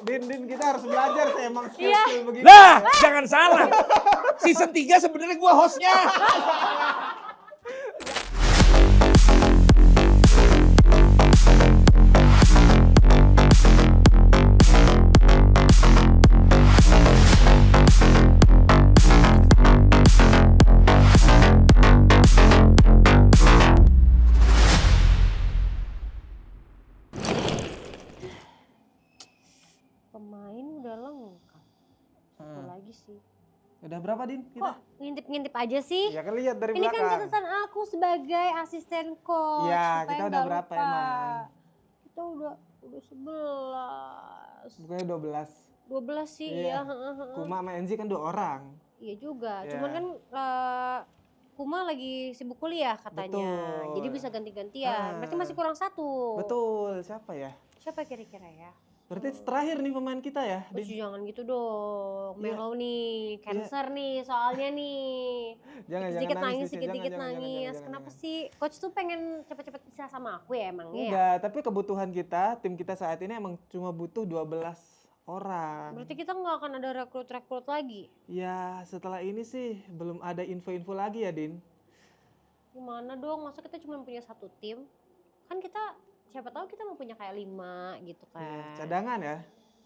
Din, kita harus belajar sih emang Iya. skill begini. Lah, jangan salah. Season 3 sebenarnya gua hostnya. Pemain udah lengkap. Satu lagi sih. Udah berapa Din kita? Kok ngintip-ngintip aja sih? Ya kan lihat dari Ini kan belakang. catatan aku sebagai asisten coach. Iya, supaya kita udah nggak berapa lupa. emang? Kita udah 11. Bukannya 12. 12 sih Iya. ya. Kuma sama Enzi kan 2 orang. Iya juga. Iya. Cuman kan Kuma lagi sibuk kuliah katanya. Betul. Jadi bisa ganti-gantian. Ah. Berarti masih kurang satu. Betul, siapa ya? Siapa kira-kira ya? Berarti terakhir nih pemain kita ya, Coach, Din? jangan gitu dong. Iya. Melau nih, cancer nih soalnya nih. Jangan Dikit-dikit nangis, Vicky. dikit-dikit Jangan, nangis. jangan, Kenapa jangan. sih? Coach tuh pengen cepet-cepet bisa sama aku ya emangnya ya? Enggak, tapi kebutuhan kita, tim kita saat ini emang cuma butuh 12 orang. Berarti kita nggak akan ada rekrut-rekrut lagi? Ya, setelah ini sih belum ada info-info lagi ya, Din. Gimana dong? Masa kita cuma punya satu tim? Kan kita, siapa tahu kita mau punya kayak 5 gitu Ya, kan. cadangan ya.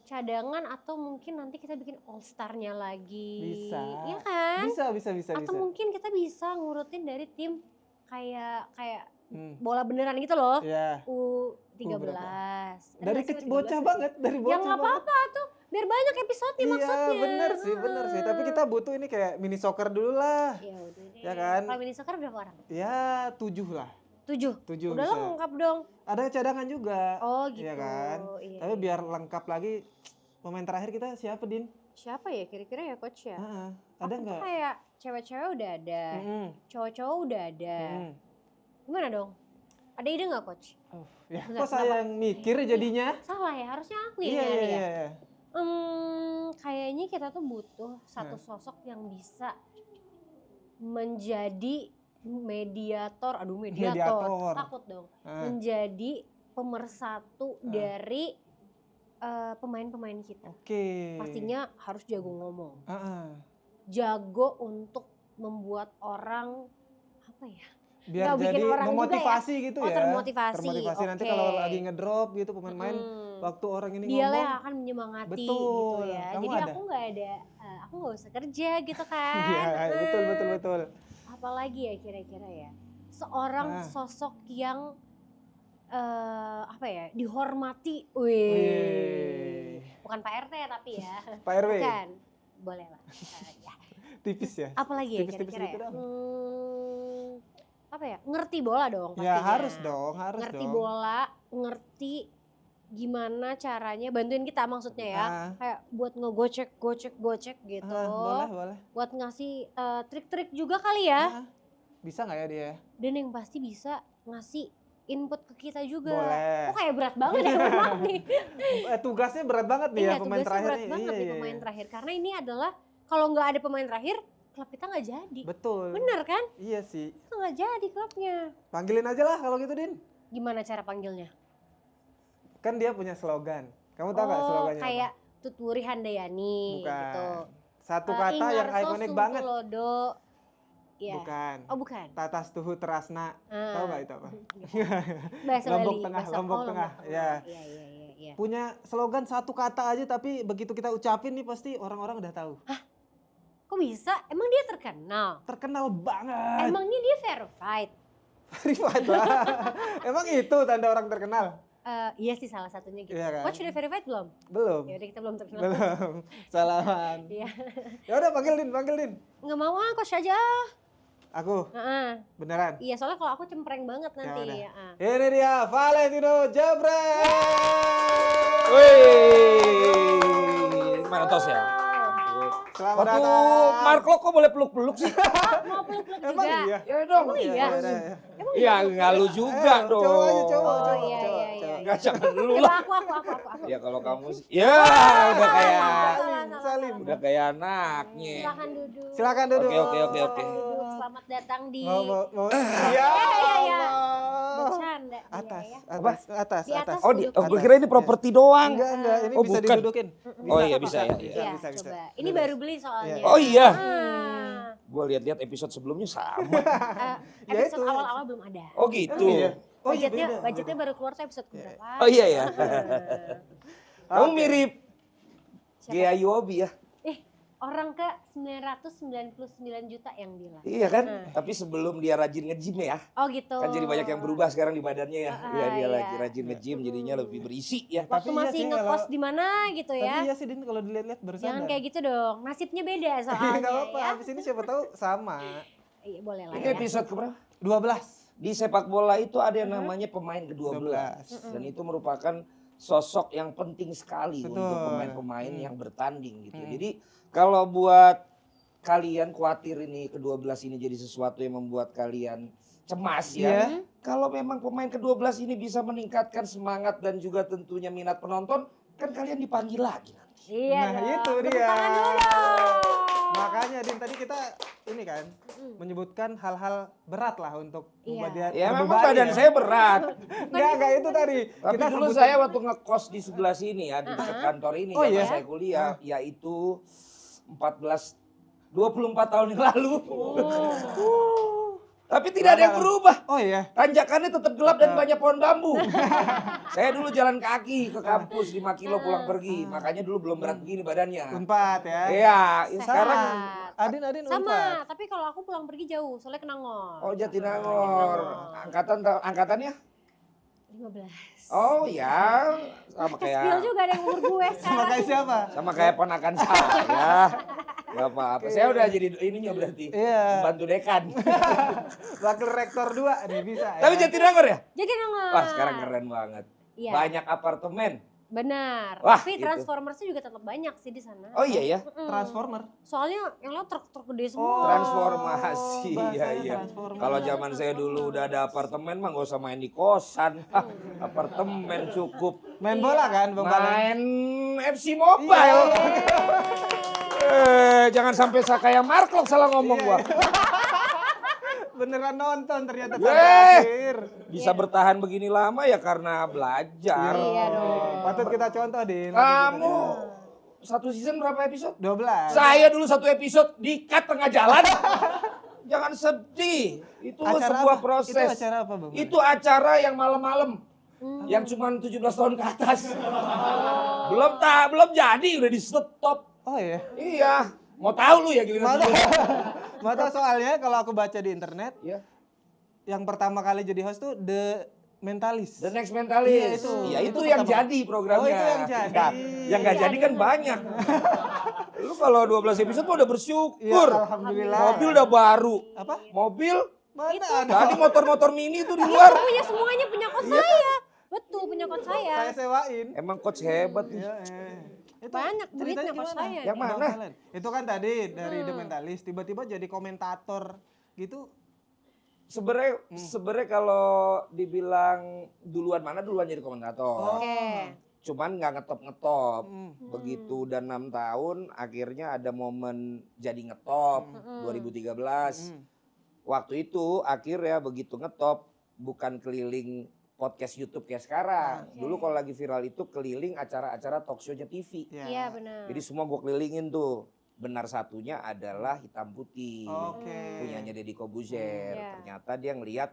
Cadangan atau mungkin nanti kita bikin all star-nya lagi. Bisa. Iya kan? Bisa. Atau mungkin kita bisa ngurutin dari tim kayak bola bola beneran gitu loh. Ya. U13. berapa? Ada Dari nggak sih U13 bocah ya? banget, dari bocah Ya nggak banget. apa-apa tuh, biar banyak episode-nya maksudnya. Iya, bener sih. Tapi kita butuh ini kayak mini soccer dulu lah. Ya udah deh. Ya kan? Kalau mini soccer berapa orang? Ya, 7 lah. 7. 7 Udah bisa. lengkap dong. Ada cadangan juga. Oh gitu. Iya kan? Iya, Tapi iya. biar lengkap lagi, pemain terakhir kita siapa, Din? Siapa ya kira-kira ya coach ya? Heeh. Ada Aku tuh nggak? kayak cewek-cewek udah ada, Mm-mm. cowok-cowok udah ada. Mm. Gimana dong? Ada ide nggak coach? Ya, Enggak, kok saya yang mikir jadinya? Salah ya, harusnya aku yang Iya, nyari iya, ya. iya. Kayaknya kita tuh butuh satu sosok yang bisa menjadi mediator. Aduh, mediator. Takut dong. Ah. Menjadi pemersatu dari pemain-pemain kita. Oke. Pastinya harus jago ngomong. Heeh. Jago untuk membuat orang apa ya? Biar Nggak bikin jadi orang juga memotivasi gitu Oh, ya. termotivasi. Nanti Oke. kalau lagi ngedrop gitu pemain-pemain waktu orang ini Dia lah ngomong. yang akan menyemangati Betul. gitu ya. Kamu Jadi ada? aku nggak ada, aku nggak usah kerja gitu kan. Iya, betul. Apalagi ya kira-kira ya. Seorang sosok yang apa ya, dihormati. Wih. Bukan Pak RT tapi ya. Pak RW. Bukan. Boleh lah. Ya. Tipis ya. Apalagi ya Tipis-tipis kira-kira gitu ya. dong. Apa ya? Ngerti bola dong pastinya. Ya harus dong. Ngerti bola, ngerti gimana caranya bantuin kita maksudnya ya. Kayak buat ngegocek gitu. Boleh. Buat ngasih trik-trik juga kali ya. Bisa nggak ya dia? Dan yang pasti bisa ngasih input ke kita juga. Boleh. Kok kayak berat banget ya berat banget nih. Tugasnya berat banget nih ya pemain tugasnya terakhir berat nih. banget nih Iya. pemain terakhir. Karena ini adalah kalau nggak ada pemain terakhir, klub kita nggak jadi. Betul. Bener kan? Iya sih. Kita nggak jadi klubnya. Panggilin aja lah kalau gitu, Din. Gimana cara panggilnya? Kan dia punya slogan. Kamu tahu nggak slogannya kayak apa? Tutwuri Handayani Bukan. gitu. Satu kata yang Ingarso ikonik banget. Sungkulodo. Ya. Bukan. Oh bukan. Tatas Tuhu Terasna. Tahu nggak itu apa? Bahasa Lombok Bali. Tengah, bahasa- Lombok Tengah. Ya. Iya. Punya slogan satu kata aja tapi begitu kita ucapin nih pasti orang-orang udah tahu. Kok bisa? Emang dia terkenal? Terkenal banget. Emangnya dia verified? Verified lah. Emang itu tanda orang terkenal? Iya sih salah satunya gitu. Iya kan? Coach udah verified belum? Belum. Ya udah kita belum terkenal. Belum. Salaman. Iya. Ya udah panggil Din. Nggak mau coach aja. Aku beneran. Iya soalnya kalau aku cempreng banget nanti. udah. Ya, Ini dia Valentino Jebret. Wih, mana tos ya? Selamat Waduh, datang. Marco kok boleh peluk-peluk sih? Mau peluk-peluk Emang juga. iya? Ya dong. Emang iya? Iya. Iya, nggak lu juga dong. Coba aja, coba. Oh iya. Nggak, jangan lu Coba lah. aku. Ya kalau kamu sih. Ya, udah kayak Salim. udah kayak anaknya. Silakan duduk. Oke. Oke. Duduk. Selamat datang di. Mau. Iya. Iya. Bercanda. Atas, Iya, ya. atas. Di atas Oh, duduk. gue kira ini properti doang. Enggak, ini Oh, bisa bukan. didudukin. Oh, iya, bisa ya. Iya, Bisa. coba. Ini baru beli soalnya. Iya. Oh iya. Ah. Gue lihat-lihat episode sebelumnya sama. Ya Episode itu. awal-awal belum ada. Oh gitu. Iya. Oh iya, budgetnya, beda, budgetnya baru keluar tuh episode berapa? Oh iya ya. Kamu Oke. mirip Siapa? Gea Yobi ya. Orang ke 999 juta yang bilang. Iya kan? Tapi sebelum dia rajin nge-gym ya. Oh gitu. Kan jadi banyak yang berubah sekarang di badannya ya. Iya dia iya. lagi rajin nge-gym jadinya lebih berisi ya. Waktu Tapi iya masih sih, ngekos kalau- di mana gitu Tapi ya. iya sih Din kalau dilihat-lihat baru Jangan sadar. kayak gitu dong. Nasibnya beda soalnya Enggak apa-apa, ya. habis ini siapa tahu sama. Iya boleh lah Ini ya. episode keberapa? 12. Di sepak bola itu ada yang namanya pemain ke-12. 12. Dan itu merupakan sosok yang penting sekali Betul. untuk pemain-pemain yang bertanding gitu. Jadi kalau buat kalian khawatir ini ke-12 ini jadi sesuatu yang membuat kalian cemas ya. Iya. Kalau memang pemain ke-12 ini bisa meningkatkan semangat dan juga tentunya minat penonton, kan kalian dipanggil lagi nanti. Iya Nah, dong. itu Tepuk dia. tangan dulu. Makanya Din tadi kita ini kan menyebutkan hal-hal berat lah untuk Iya. membuat dia Ya memang terbebani badan ya. saya berat. Enggak itu tadi. Tapi Kita dulu sebutin- saya waktu ngekos di sebelah sini ya, di dekat kantor ini Oh, zaman iya? saya kuliah, yaitu 24 tahun yang lalu. Tapi tidak ada yang berubah. Oh iya. Tanjakannya tetap gelap dan banyak pohon bambu. Saya dulu jalan kaki ke kampus 5 kilo pulang pergi. Makanya dulu belum berat begini badannya. Unpad ya. Iya, sekarang Adin Sama, Unpad. tapi kalau aku pulang pergi jauh, soalnya Kenangor. oh Jatinangor. Angkatannya? 15. Oh ya, sama Kespil kayak juga ada yang umur gue Sama sekarang. kayak siapa? sama kayak ponakan saya. Gak apa-apa. Saya udah jadi ininya berarti. Iya. Bantu dekan. Wakil rektor 2 nih bisa ya. Tapi Jatinangor ya? Jatinangor. Wah sekarang keren banget. Iya. Banyak apartemen. Benar. Wah, Tapi gitu. Transformersnya juga tetap banyak sih di sana. Oh iya ya. Transformer. Soalnya yang lewat truk-truk gede semua. Oh, Transformasi. bahasanya Iya iya. transformasi. Kalau zaman saya dulu udah ada apartemen mah gak usah main di kosan. Apartemen cukup. Main bola kan Bang Balen? Main FC Mobile. Jangan sampai saya kayak Marklock salah ngomong gua. Beneran nonton ternyata Weh. sampai akhir. Bisa bertahan begini lama ya karena belajar. Iya dong. Patut kita contoh Din. Kamu satu season berapa episode? 12. Saya dulu satu episode di-cut tengah jalan. Jangan sedih. Itu Acara sebuah apa? proses. Itu acara apa Bang? Itu acara yang malam-malam. Yang cuma 17 tahun ke atas. Belum jadi udah di stop. Oh iya. Iya. Mau tahu lu ya giliran Mau tahu. sebelum. Mau tahu soalnya kalau aku baca di internet, Ya. yang pertama kali jadi host tuh The Mentalist. The Next Mentalist. Iya, Iya, itu itu yang pertama. jadi programnya. Oh, itu yang jadi. Ya, yang nggak Iya, jadi kan ada. banyak. Lu kalau 12 episode tuh udah Iya, bersyukur. alhamdulillah. Mobil udah baru. Apa? Mobil Mana Itu. ada? tadi motor-motor mini tuh di luar. Punya semuanya punya coach saya. Betul punya coach saya. Saya sewain. Emang coach hebat nih. Iya, Itu Banyak duitnya ceritanya coach gimana? saya. Yang Bang mana? Valen. Itu kan tadi dari The Mentalist tiba-tiba jadi komentator gitu. Sebenarnya kalau dibilang duluan jadi komentator. Oke. Cuman nggak ngetop. Hmm. Begitu udah 6 tahun akhirnya ada momen jadi ngetop 2013. Waktu itu akhirnya begitu ngetop bukan keliling podcast YouTube kayak sekarang. Oke. Dulu kalau lagi viral itu keliling acara-acara talk show-nya TV. Iya benar. Jadi semua gue kelilingin tuh. Benar satunya adalah Hitam Putih. Oke. Punyanya Deddy Kobuzer. Iya. Ternyata dia ngelihat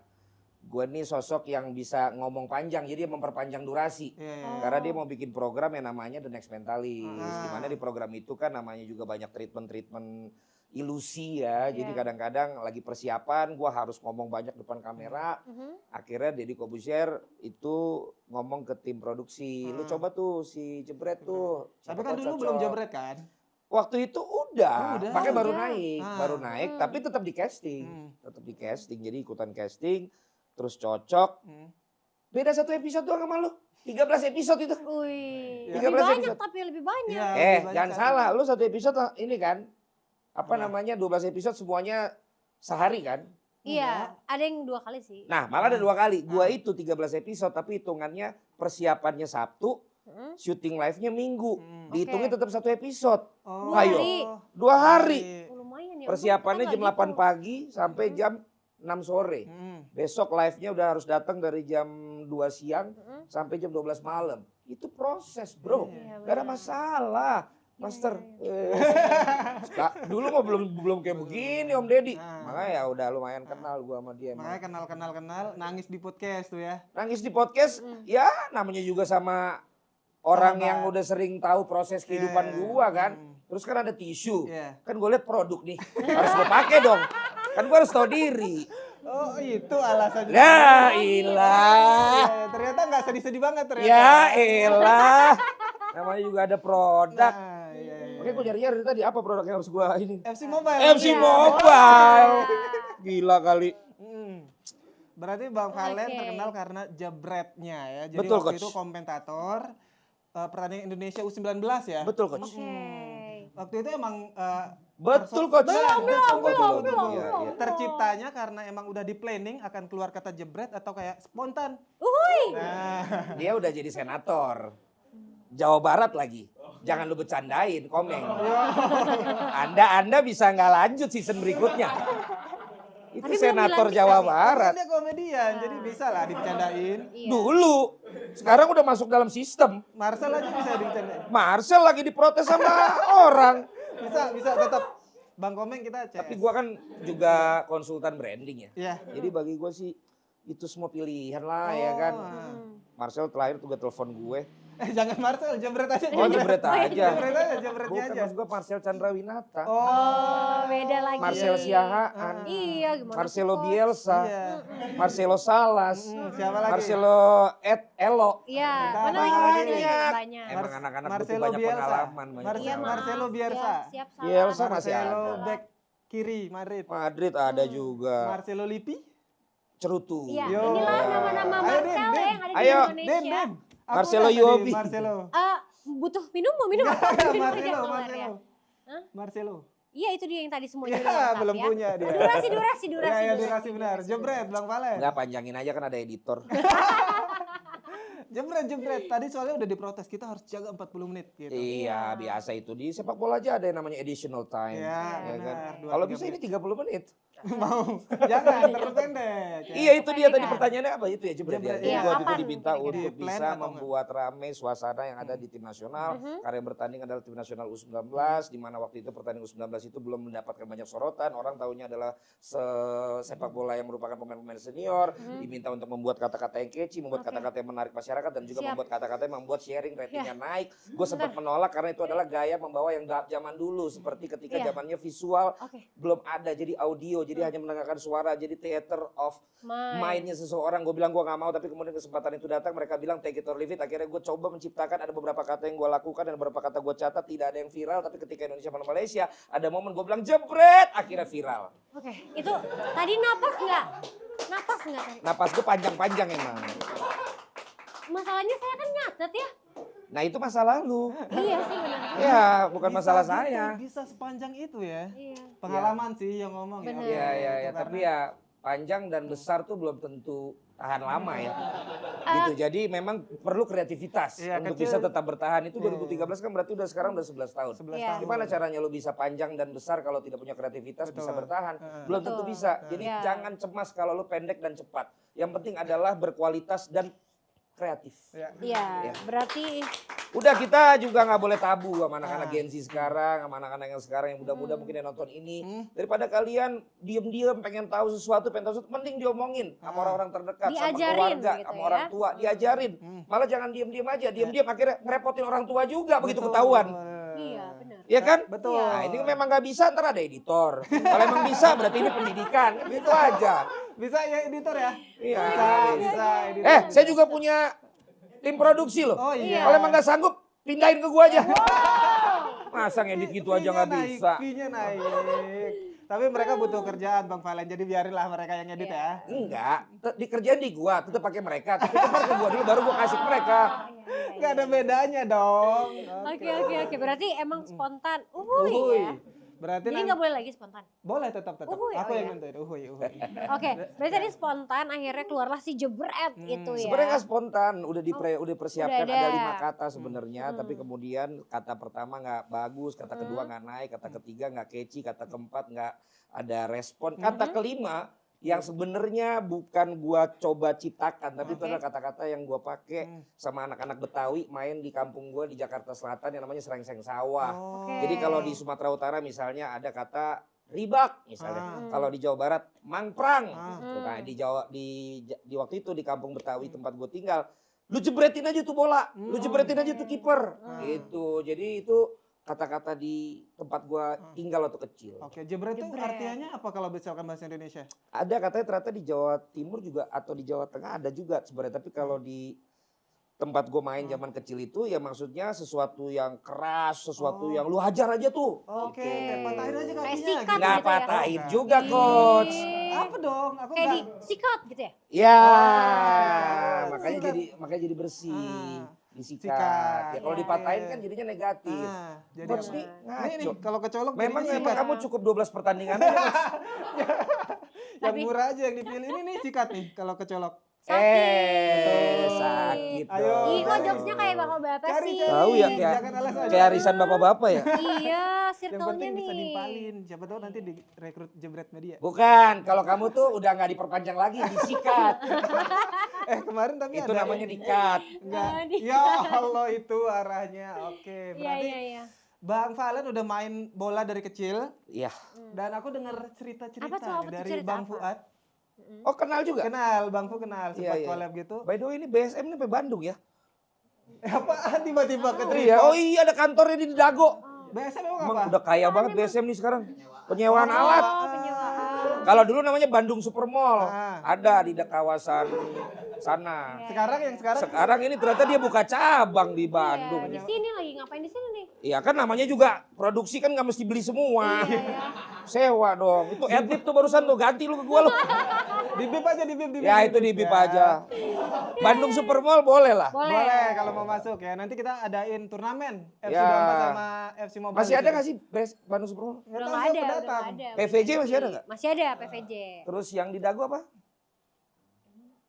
gue nih sosok yang bisa ngomong panjang. Jadi dia memperpanjang durasi. Iya. Karena dia mau bikin program yang namanya The Next Mentalist. Ah. Dimana di program itu kan namanya juga banyak treatment ilusi ya. Jadi Iya. kadang-kadang lagi persiapan gue harus ngomong banyak depan kamera. Akhirnya Deddy Kobuzer itu ngomong ke tim produksi. Lu coba tuh si Jebret tuh. Tapi siapa kan tahu dulu belum cocok." jebret kan? Waktu itu udah, Oh, udah. makanya baru Udah. naik, Ah. baru naik, tapi tetap di casting, jadi ikutan casting, terus cocok. Hmm. Beda satu episode doang sama lu, 13 episode itu. Wih. Ya. Lebih 13 banyak episode. tapi lebih banyak. Iya, Eh, lebih banyak jangan kan. salah, lu satu episode ini kan, apa Apa? namanya 12 episode semuanya sehari kan? Iya, ada yang 2 kali sih. Nah, malah ada 2 kali. Gua itu 13 episode, tapi hitungannya persiapannya Sabtu, syuting live-nya Minggu. Dihitungnya tetap satu episode. Oh. Dua Ayo. hari. 2 hari. Oh, lumayan ya. Persiapannya Untung jam kita nggak 8 pagi sampai jam 6 sore. Besok live-nya udah harus datang dari jam 2 siang sampai jam 12 malam. Itu proses, bro. Gak ada masalah. Master, dulu mah belum kayak begini Om Deddy. Makanya ya udah lumayan kenal gua sama dia. Makanya kenal, nangis di podcast tuh ya. Nangis di podcast, ya namanya juga sama orang yang udah sering tahu proses kehidupan gua kan. Terus kan ada tisu, kan gue liat produk nih, harus gue pakai dong. Kan gue harus tahu diri. Oh itu alasannya. Ya ilah. Ternyata nggak sedih-sedih banget ternyata. Ya ilah. Namanya juga ada produk. Nah, iya. Oke, gue nyari dari tadi apa produk yang harus gue ini? FC Mobile. FC Mobile. Gila kali. Berarti Bang Valen terkenal karena jebretnya ya. Jadi Betul, waktu Coach. itu komentator pertandingan Indonesia U19 ya. Betul, Coach. Waktu itu emang Betul, Coach. belum. Iya. Terciptanya karena emang udah di planning akan keluar kata jebret atau kayak spontan. Nah, Dia udah jadi senator. Jawa Barat lagi. Jangan lu bercandain, Komeng. Anda bisa nggak lanjut season berikutnya. Itu Tapi belum senator dilanjut Jawa kan? Barat. dia komedian, jadi bisa lah dibicarain. Dulu. Sekarang udah masuk dalam sistem. Marcel aja bisa dibicarain. Marcel lagi diprotes sama orang. Bisa tetap. Bang Komeng kita CS. Tapi gua kan juga konsultan branding ya. Iya. Jadi bagi gua sih itu semua pilihan lah ya kan. Marcel terakhir tuh telepon gue. Jangan Marcel, jebret aja. Oh jebret aja. Jebretnya Bukan, aja. maksud gue Marcel Chandrawinata. Oh, beda lagi. Marcel Siahaan. Iya, gimana Marcelo sih, Coach? Bielsa. Iya. Marcelo Salas. Siapa lagi? Marcelo Elo. Iya, Bentar, mana lagi banyak. banyak. Emang anak-anak butuh Marcelo banyak Bielsa. pengalaman. banyak Iya, pengalaman. Marcelo Bielsa. Siap, salah. Bielsa masih Marcelo ada. back kiri Madrid. Madrid ada juga. Marcelo Lippi. Cerutu. Iya, Yo. inilah nama-nama Ayo, Marcel Din. yang ada di Ayo. Indonesia. Aku Marcelo udah tadi, Yobi. Marcelo. Butuh minum, mau minum apa? Minum aja Marcelo, keluar ya. Marcelo. Hah? Marcelo. Iya, itu dia yang tadi semua Ya, jadi lengkap belum ya. punya dia. Durasi. Ya, durasi benar. Jebret, Bang Valen. Enggak panjangin aja kan ada editor. Jebret. Tadi soalnya udah diprotes, kita harus jaga 40 menit gitu. Iya, biasa itu di sepak bola aja ada yang namanya additional time. Iya, ya kan? benar. 2-3 Kalau bisa menit. ini 30 menit. Mau. Jangan terlalu pendek. ya. Iya itu dia tadi Pendek. pertanyaannya apa itu ya Jebret ya. Jebret, Jadi iya. gua itu Kapan diminta kira-kira? untuk Di plan bisa atau enggak? membuat rame suasana yang ada di tim nasional. Karena yang bertanding adalah tim nasional U19 di mana waktu itu pertandingan U19 itu belum mendapatkan banyak sorotan. Orang tahunya adalah sepak bola yang merupakan pemain-pemain senior. Diminta untuk membuat kata-kata yang catchy, membuat kata-kata yang menarik masyarakat dan juga Siap. membuat kata-kata yang membuat sharing ratingnya naik. Gue sempat menolak karena itu adalah gaya membawa yang zaman dulu seperti ketika Iya. zamannya visual Oke. belum ada jadi audio jadi hanya mendengarkan suara jadi theater of Main. mainnya seseorang. Gue bilang gue nggak mau tapi kemudian kesempatan itu datang mereka bilang take it or leave it. Akhirnya gue coba menciptakan ada beberapa kata yang gue lakukan dan beberapa kata gue catat tidak ada yang viral tapi ketika Indonesia melawan Malaysia ada momen gue bilang jebret akhirnya viral. Oke, itu tadi napas nggak? Napas nggak tadi? Napas gue panjang-panjang emang. Masalahnya saya kan nyatet ya. Nah itu masa lalu. Iya sih benar. Ya bukan Bisa masalah gitu, saya. Bisa sepanjang itu ya. Iya. Pengalaman sih yang ngomong Bener. Iya iya ya. Itu Tapi karena- ya panjang dan besar tuh belum tentu tahan lama ya. Gitu. Jadi memang perlu kreativitas Iya, untuk kecil. bisa tetap bertahan. Itu 2013 kan berarti udah sekarang udah 11 tahun. 11 Iya. tahun. Gimana caranya lo bisa panjang dan besar kalau tidak punya kreativitas Betul. bisa bertahan? Heeh. Belum tentu Betul. bisa. Jadi Iya. jangan cemas kalau lo pendek dan cepat. Yang penting adalah berkualitas dan kreatif. Ya. Iya, berarti Udah kita juga nggak boleh tabu sama anak-anak Gen Z sekarang, sama anak-anak yang sekarang yang muda-muda mungkin yang nonton ini. Daripada kalian diem-diem pengen tahu sesuatu, mending diomongin sama orang-orang terdekat, sama Diajarin keluarga, gitu sama ya. orang tua, diajarin. Malah jangan diem-diem aja, diem-diem akhirnya ngerepotin orang tua juga begitu Betul. ketahuan. iya benar. Iya kan? Betul. Nah ini memang nggak bisa, ntar ada editor. Kalau emang bisa berarti ini pendidikan, gitu aja. Bisa ya editor ya? Iya. Bisa editor. Saya juga punya tim produksi loh. Oh iya. Kalau emang nggak sanggup, pindahin ke gua aja. Masa ngedit gitu aja nggak Fee-nya bisa? Fee-nya naik. Tapi mereka butuh kerjaan Bang Valen, jadi biarinlah mereka yang edit ya. Enggak, dikerjain di gua, tetap pakai mereka. Tapi tetap ke gua dulu baru gua kasih ke mereka. Nggak ada bedanya dong. Oke. Berarti emang spontan. Uhuy. Ya. Berarti Jadi nggak boleh lagi spontan. boleh tetap. Uhuy, Aku oh yang ya. nentuin. Uhuy. Oke, berarti tadi spontan akhirnya keluarlah si jebret itu ya. Sebenarnya nggak spontan, udah dipersiapkan udah ada ada. 5 kata sebenarnya, tapi kemudian kata pertama nggak bagus, kata kedua nggak naik, kata ketiga nggak catchy, kata keempat nggak ada respon, kata kelima yang sebenarnya bukan gua coba ciptakan, tapi itu Oke. adalah kata-kata yang gua pakai sama anak-anak Betawi main di kampung gua di Jakarta Selatan yang namanya serengseng sawah. Oke. Jadi kalau di Sumatera Utara misalnya ada kata ribak misalnya. Kalau di Jawa Barat mangprang. Nah, di waktu itu di kampung Betawi tempat gue tinggal, lu jebretin aja tuh bola, lu jebretin aja tuh kiper. Gitu. Jadi itu kata-kata di tempat gua tinggal waktu kecil. Oke, jebret itu Jebret. artinya apa kalau misalkan bahasa Indonesia? Ada katanya ternyata di Jawa Timur juga atau di Jawa Tengah ada juga sebenarnya, tapi kalau di tempat gue main zaman kecil itu ya maksudnya sesuatu yang keras, sesuatu yang lu hajar aja tuh. Oke, Gitu. kayak patahin aja Kayak kakinya. sikat gitu. Nggak gitu ya? patahin Oh, juga Ih. coach. Apa dong? Aku Kayak di enggak. sikat gitu ya? Ya, sikat. makanya jadi bersih. Ah, Disikat. sikat. Ya kalau Iya. dipatahin kan jadinya negatif. Jadi Coach apa? nih Ini nih, ngaco. kalau kecolok Memang jadinya memang sikat. kamu cukup 12 pertandingan aja. Coach. Yang Tapi- murah aja yang dipilih. Ini nih sikat nih kalau kecolok. Sakit Ayo. dong. Ih, kok jokesnya kayak bapak-bapak Cari, sih? cari. Tahu ya Jangan alasan. kayak arisan bapak-bapak ya? Iya, Yang circle-nya penting bisa nih. dimpalin. Siapa tahu nanti direkrut jebret media. Bukan, kalau kamu tuh udah nggak diperpanjang lagi, disikat. Kemarin tapi Itu ada. namanya dikat. Enggak. Ah, di- Ya Allah itu arahnya. Oke, Iya, berarti iya. Bang Valen udah main bola dari kecil Iya. dan aku dengar cerita-cerita Apa tuh, apa nih tuh, dari cerita Bang apa? Fuad. Oh kenal juga? Kenal, Bang Fu kenal, Iya, sempat iya. collab gitu. By the way ini BSM ini sampai Bandung ya? Apaan tiba-tiba ke Iya, oh iya ada kantornya di Dago. BSM emang Emang apa? udah kaya banget BSM nih sekarang. Penyewaan alat. Oh, penyewaan. Kalau dulu namanya Bandung Supermall. Ah. Ada di kawasan sana. Sekarang Sekarang ini ternyata dia buka cabang di Bandung. Iya, di sini lagi ngapain di sini nih? Iya kan namanya juga produksi kan nggak mesti beli semua. Iya, ya. Sewa dong. Itu adlib tuh barusan tuh ganti lu ke gua lu. di bip aja di bip. Ya itu di BIP aja. Bandung Supermall boleh lah. Boleh. Boleh kalau mau masuk ya. Nanti kita adain turnamen FC Ya. Bamba sama FC Mobile. Masih di ada situ. nggak sih Bandung Supermall? Nggak Udah tahu, nggak saya ada, udah pendatang. nggak ada. PVJ masih ada nggak? Masih ada PVJ. Terus yang di Dago apa?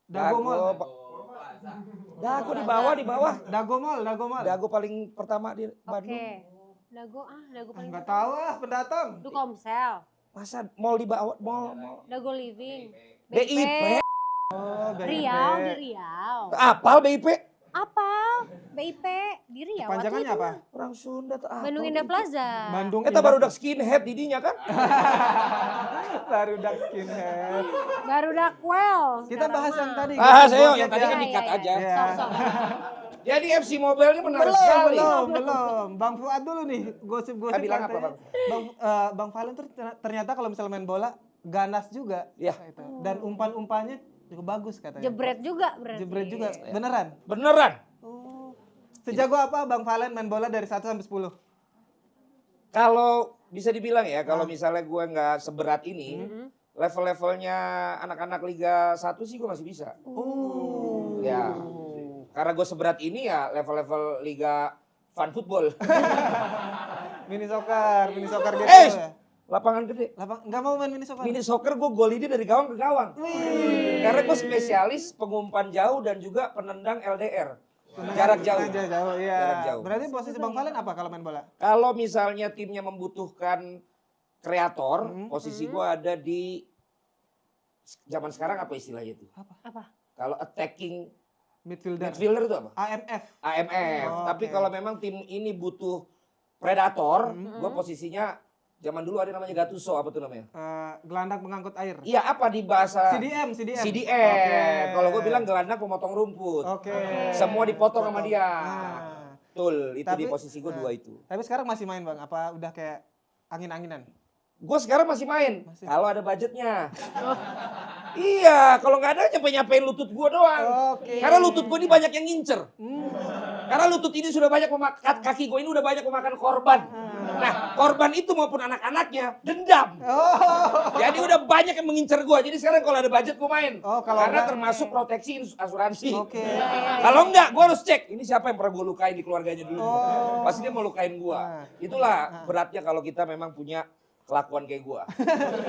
Dago Mall. Dago di bawah, di bawah. Dago Mall. Dago paling pertama di Bandung. Oke. Dago paling Enggak tahu ah pendatang. Du Komsel, Masa mall di bawah, mall. Dago Living, BIP. Oh, BIP. Riau di Riau. Apal BIP? Apa? BIP di Riau. waktu Panjangannya itu apa? mah. Orang Sunda tuh apa? Bandung Indah Plaza. Bandung. Kita baru udah skinhead di dinya kan? baru udah skinhead. Baru Dakwel. Kita bahas yang tadi. Bahas Gosip ayo, gosip yang tadi ya. kan dikat aja. Iya. Sok. Jadi FC Mobile ini menarik Belum, sekali. belum. Bang Fuad dulu nih, gosip-gosip Ah, bilang apa, katanya. Bang Valen tuh ternyata kalau misalnya main bola ganas juga. Iya. Gitu. Dan umpan-umpannya juga bagus katanya. Jebret juga berarti. Jebret juga. Beneran? Beneran. Oh. Sejago apa Bang Valen main bola dari 1 sampai 10? Kalau bisa dibilang ya, kalau misalnya gue nggak seberat ini, level-levelnya anak-anak Liga 1 sih gue masih bisa. Oh. Ya. Karena gue seberat ini ya level-level Liga Fun Football. Mini soccer gitu. Lapangan gede. Nggak mau main mini soccer? Mini soccer gue golin dari gawang ke gawang. Karena gue spesialis pengumpan jauh dan juga penendang LDR. Jarak jauh. Jauh, iya. Jarak jauh. Berarti posisi Bang Valen apa kalau main bola? Kalau misalnya timnya membutuhkan kreator, posisi gue ada di zaman sekarang apa istilahnya itu? Apa? Kalau attacking Midfielder. midfielder itu apa? AMF. AMF. Oh, Tapi oke. kalau memang tim ini butuh predator, gue posisinya zaman dulu ada namanya Gattuso, apa tuh namanya? Gelandang pengangkut air. Iya apa di bahasa CDM. CDM. Oke. Kalau gue bilang gelandang pemotong rumput. Oke. Semua dipotong sama dia. Nah. Betul, itu Tapi- di posisi gue dua itu. Tapi sekarang masih main Bang? Apa udah kayak angin-anginan? Gue sekarang masih main, kalau ada budgetnya. Iya, kalau nggak ada nyampe-nyampein lutut gue doang. Oke. Karena lutut gue ini banyak yang ngincer. Karena lutut ini sudah banyak memakan, kaki gue ini udah banyak memakan korban. Nah, korban itu maupun anak-anaknya dendam. Oh. Jadi udah banyak yang mengincar gue. Jadi sekarang kalau ada budget gue main. Oh, kalau Karena enggak- termasuk proteksi asuransi. Oke. Kalau enggak, gue harus cek. Ini siapa yang pernah gue lukain di keluarganya dulu. Oh. Pasti dia mau lukain gue. Itulah beratnya kalau kita memang punya kelakuan kayak gue.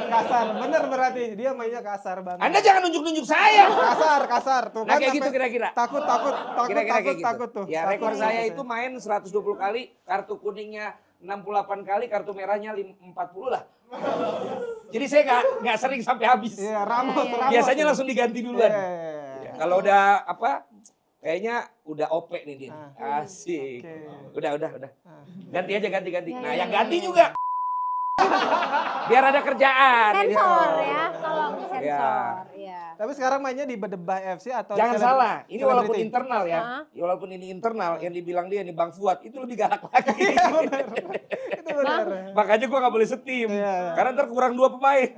Kasar, bener berarti. Dia mainnya kasar banget. Anda jangan nunjuk-nunjuk saya. Kasar tuh. Nah, kan kayak gitu sampai kira-kira. Takut Kira-kira kayak gitu. takut tuh. Ya Takut rekor tuh. saya itu main 120 kali, kartu kuningnya 68 kali kartu merahnya 40 lah. Jadi saya nggak sering sampai habis. Iya, Ramos. Biasanya langsung diganti duluan. Iya. Kalau udah kayaknya udah OP nih dia. Asik. Oke. Udah. Ganti aja ganti. Nah, yang ganti juga. Biar ada kerjaan. Sensor ya, kalau sensor. Ya. Ya. Tapi sekarang mainnya di Bedebah FC atau Jangan di salah, ini walaupun Celebrity? internal ya. Walaupun ini internal, yang dibilang dia nih Bang Fuad, itu lebih galak lagi. Itu benar. Makanya gua nggak boleh setim. Iya. Karena ntar kurang 2 pemain.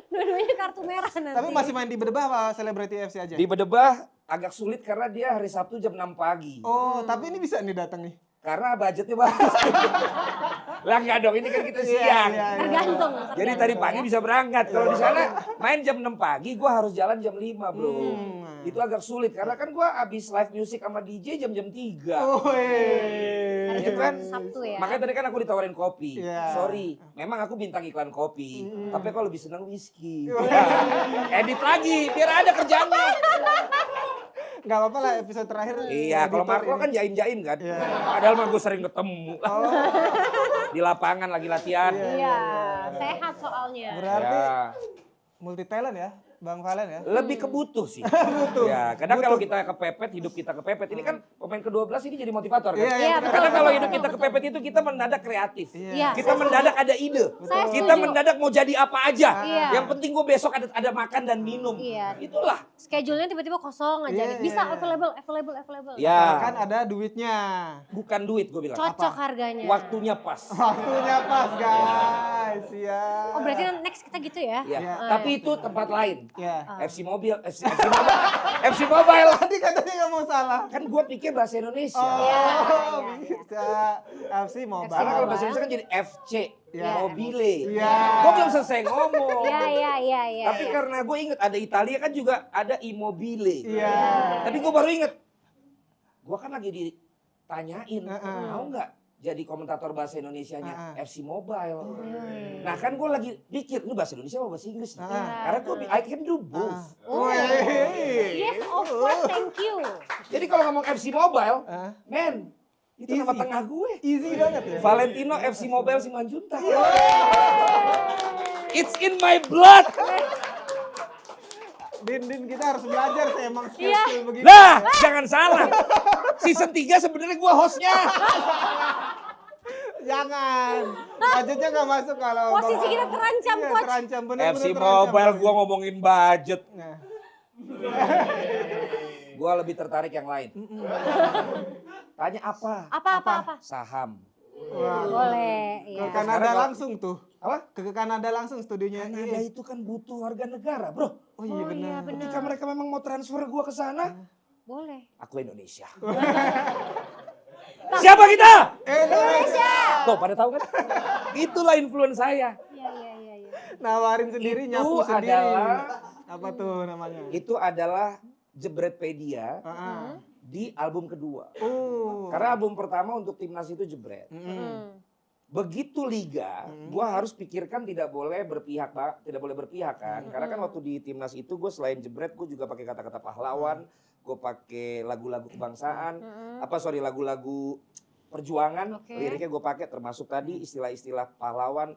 Dua-duanya kartu merah nanti. Tapi masih main di Bedebah apa Celebrity FC aja? Di Bedebah agak sulit karena dia hari Sabtu jam 6 pagi. Oh, tapi ini bisa nih datang nih. Karena budgetnya bagus. Lah enggak dong, ini kan kita siang. Iya. Tergantung. Jadi tadi pagi bisa berangkat. Kalau di sana main jam 6 pagi, gua harus jalan jam 5, Bro. Itu agak sulit karena kan gua habis live music sama DJ jam-jam 3. Oh, Hari Itu kan Sabtu ya. Makanya tadi kan aku ditawarin kopi. Iya. Sorry, memang aku bintang iklan kopi. Tapi aku lebih senang whisky. Edit lagi, biar ada kerjanya. Nggak apa-apa lah episode terakhir. Iya, kalau Marco kan jaim-jaim kan. Padahal mah gue sering ketemu. Di lapangan lagi latihan. Iya, sehat soalnya. Berarti Ya. multi talent ya, Bang Valen ya. Lebih kebutuh sih. Ya, kadang kalau kita kepepet, hidup kita kepepet. Ini kan pemain ke-12 ini jadi motivator kan. Iya, betul. Karena kalau hidup kita kepepet itu kita mendadak kreatif. Iya. Kita mendadak ada ide. Saya Kita setuju. mendadak mau jadi apa aja. Iya. Yang penting gue besok ada makan dan minum. Iya. Itulah. Schedule-nya tiba-tiba kosong aja. Iya, Bisa iya. available. Ya, Kan ada duitnya. bukan duit gue bilang. Cocok harganya. Waktunya pas. Waktunya pas guys. Iya. Oh berarti next kita gitu ya? Ya. Iya. Tapi itu tempat lain. Ya. FC Mobile. Tadi katanya nggak mau salah. Kan gue pikir bahasa Indonesia. Oh, bisa. FC Mobile. Karena kalau bahasa Indonesia kan jadi FC, Iya. Mobile. Iya. Gue belum selesai ngomong. Iya. Tapi karena gue inget ada Italia kan juga ada Immobile. Iya. Tapi gue baru inget. Gue kan lagi ditanyain, mau nggak jadi komentator bahasa Indonesianya FC Mobile. Nah kan gue lagi pikir, ini bahasa Indonesia apa bahasa Inggris? nih? Karena gue, I can do both. Yes, of course, thank you. Jadi kalau ngomong FC Mobile, men, itu nama Easy. tengah gue. Easy banget ya. Valentino FC Mobile Simanjuntak. It's in my blood. Din kita harus belajar sih emang Iya. skill begini. Nah, jangan salah. Season 3 sebenarnya gue hostnya. Jangan. Budgetnya nggak masuk kalau Posisi kita terancam, Iya, Coach. terancam bener-bener FC terancam. Mobile gue ngomongin budget. Nah. Gue lebih tertarik yang lain. Tanya apa? Apa? Saham. Wah. Boleh. Ke Iya. Kanada Sekarang langsung tuh. Apa? Ke Kanada langsung studionya. Kanada itu kan butuh warga negara, bro. Oh iya benar. Ketika mereka memang mau transfer gue ke sana, Boleh. aku Indonesia. Siapa kita? Indonesia. Tuh, pada tahu kan? Itulah influence saya. Iya. Nawarin sendiri, Itu nyapu sendiri. adalah- Apa tuh namanya? Itu adalah Jebretpedia Heeh. di album kedua. Karena Karena album pertama untuk timnas itu Jebret. Begitu liga, gua harus pikirkan tidak boleh berpihak kan. Karena kan waktu di timnas itu gue selain Jebret, gue juga pakai kata-kata pahlawan, gue pakai lagu-lagu kebangsaan, lagu-lagu perjuangan, Oke. liriknya gue pakai termasuk tadi istilah-istilah pahlawan,